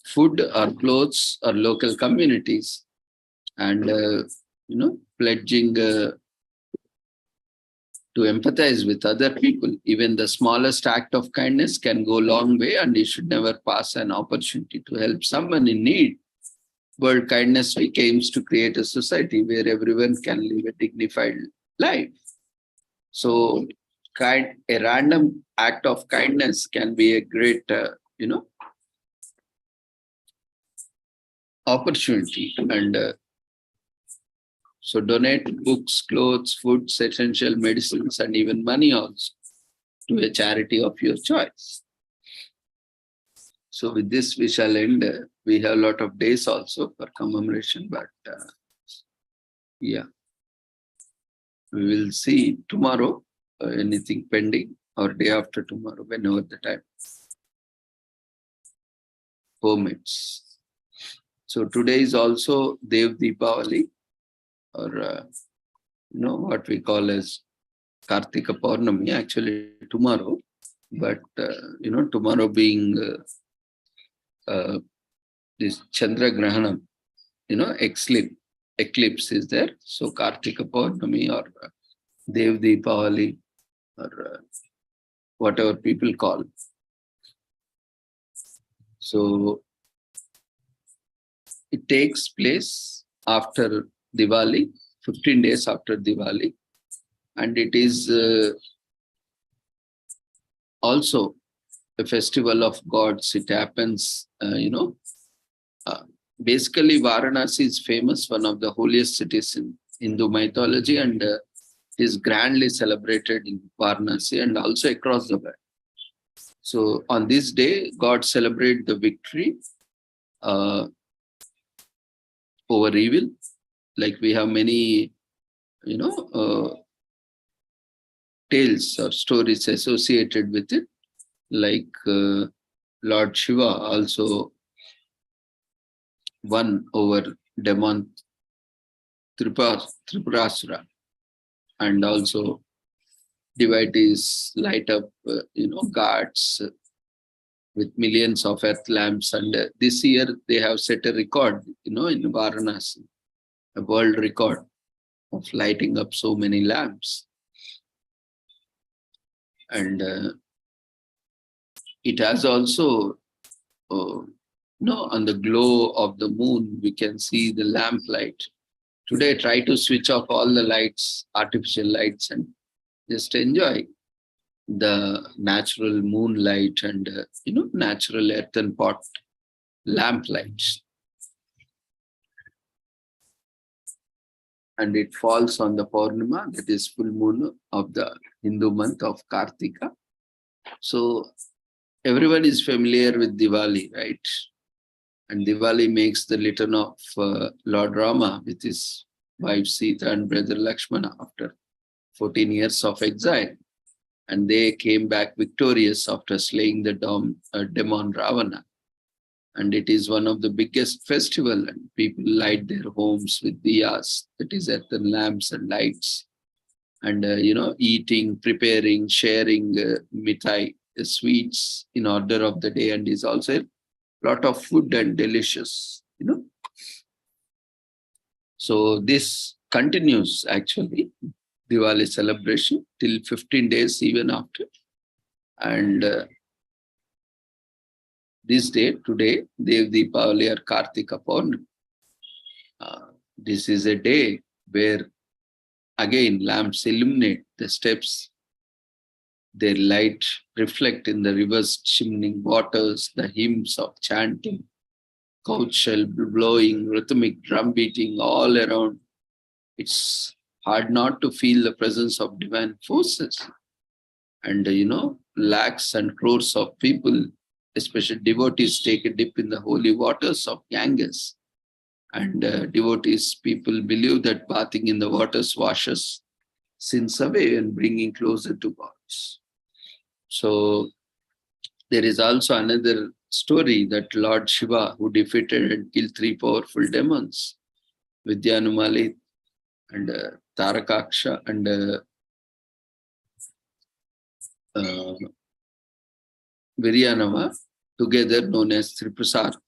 S1: food or clothes or local communities, and pledging to empathize with other people. Even the smallest act of kindness can go a long way, and you should never pass an opportunity to help someone in need. World Kindness Week aims to create a society where everyone can live a dignified life. So a random act of kindness can be a great, opportunity. And so donate books, clothes, foods, essential medicines, and even money also to a charity of your choice. So with this, we shall end. We have a lot of days also for commemoration, but yeah, we will see tomorrow, anything pending, or day after tomorrow, whenever the time permits. So today is also Dev Deepavali, or what we call as Kartika Purnami, actually tomorrow. But tomorrow being this Chandra Grahanam, eclipse is there. So Kartika Purnami or Dev Deepavali or whatever people call. So it takes place after Diwali, 15 days after Diwali, and it is also a festival of gods. It happens, basically Varanasi is famous, one of the holiest cities in Hindu mythology, and is grandly celebrated in Varanasi and also across the world. So on this day, God celebrate the victory over evil. Like we have many, tales or stories associated with it. Like Lord Shiva also won over demon Tripurasura, and also devotees light up, guards with millions of earth lamps. And this year they have set a record, in Varanasi, a world record of lighting up so many lamps. And it has also, on the glow of the moon, we can see the lamp light. Today, try to switch off all the lights, artificial lights, and just enjoy the natural moonlight and, natural earthen pot lamp lights. And it falls on the Purnima, that is full moon of the Hindu month of Kartika. So everyone is familiar with Diwali, right? And Diwali makes the return of Lord Rama with his wife Sita and brother Lakshmana after 14 years of exile. And they came back victorious after slaying the demon Ravana. And it is one of the biggest festivals, and people light their homes with diyas, that is earthen lamps and lights. And, eating, preparing, sharing mithai, sweets in order of the day, and is also a lot of food and delicious, So this continues actually, Diwali celebration till 15 days even after. And this day, today, Dev Deepavali or Kartika Purnami. This is a day where again lamps illuminate the steps. Their light reflect in the river's shimmering waters, the hymns of chanting, couch shell blowing, rhythmic drum beating all around. It's hard not to feel the presence of divine forces. And, lakhs and crores of people, especially devotees, take a dip in the holy waters of Ganges. And devotees, people believe that bathing in the waters washes sins away and bringing closer to God. So there is also another story that Lord Shiva, who defeated and killed 3 powerful demons, Vidyanumali and Tarakaksha and Viryanava, together known as Tripurasura.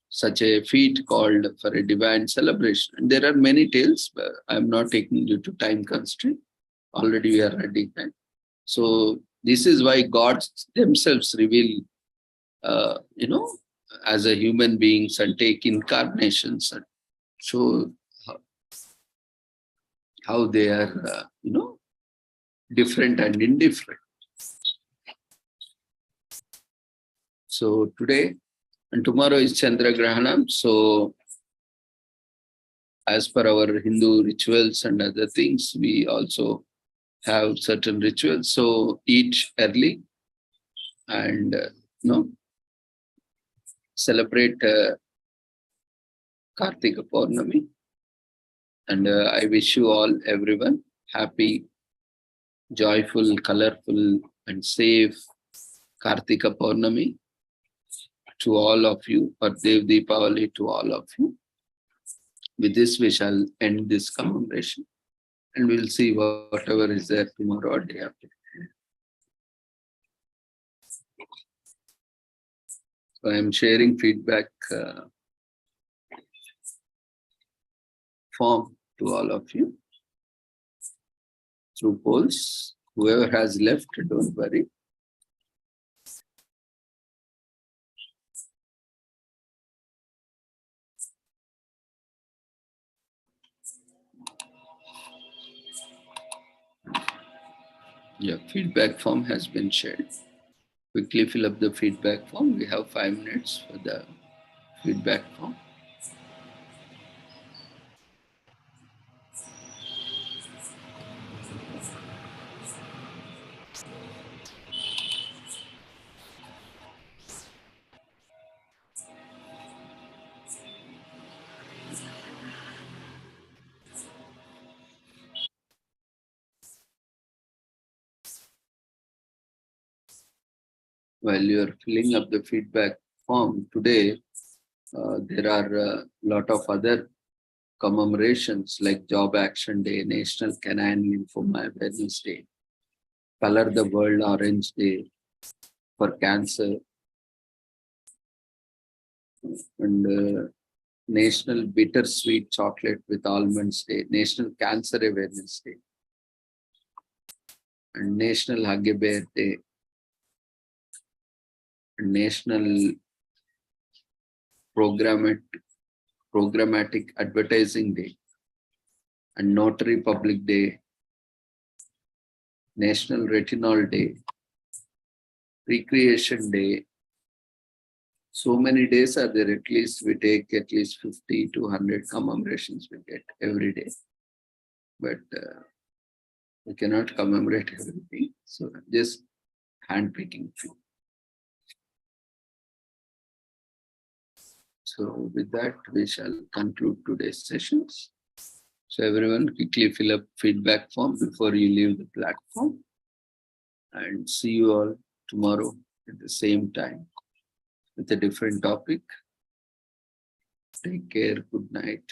S1: Such a feat called for a divine celebration. And there are many tales, but I'm not taking due to time constraint. Already we are running time. So this is why gods themselves reveal, as a human beings and take incarnations and show how they are, different and indifferent. So today and tomorrow is Chandra Grahanam. So as per our Hindu rituals and other things, we also have certain rituals. So eat early and celebrate Kartika Purnami. And I wish you all, everyone, happy, joyful, colorful, and safe Kartika Purnami to all of you, or Dev Deepavali to all of you. With this, we shall end this commemoration, and we'll see whatever is there tomorrow or day after. So I am sharing feedback form to all of you through polls. Whoever has left, don't worry. Yeah, feedback form has been shared. Quickly fill up the feedback form. We have 5 minutes for the feedback form. While you are filling up the feedback form today, there are a lot of other commemorations like Job Action Day, National Canine Lymphoma Awareness Day, Color the World Orange Day for cancer, and National Bittersweet Chocolate with Almonds Day, National Cancer Awareness Day, and National Hug a Bear Day, and National Programmatic Advertising Day, and Notary Public Day, National Retinol Day, Recreation Day. So many days are there. At least we take at least 50 to 100 commemorations we get every day. But we cannot commemorate everything. So just handpicking few. So with that, we shall conclude today's sessions. So everyone quickly fill up feedback form before you leave the platform. And see you all tomorrow at the same time with a different topic. Take care. Good night.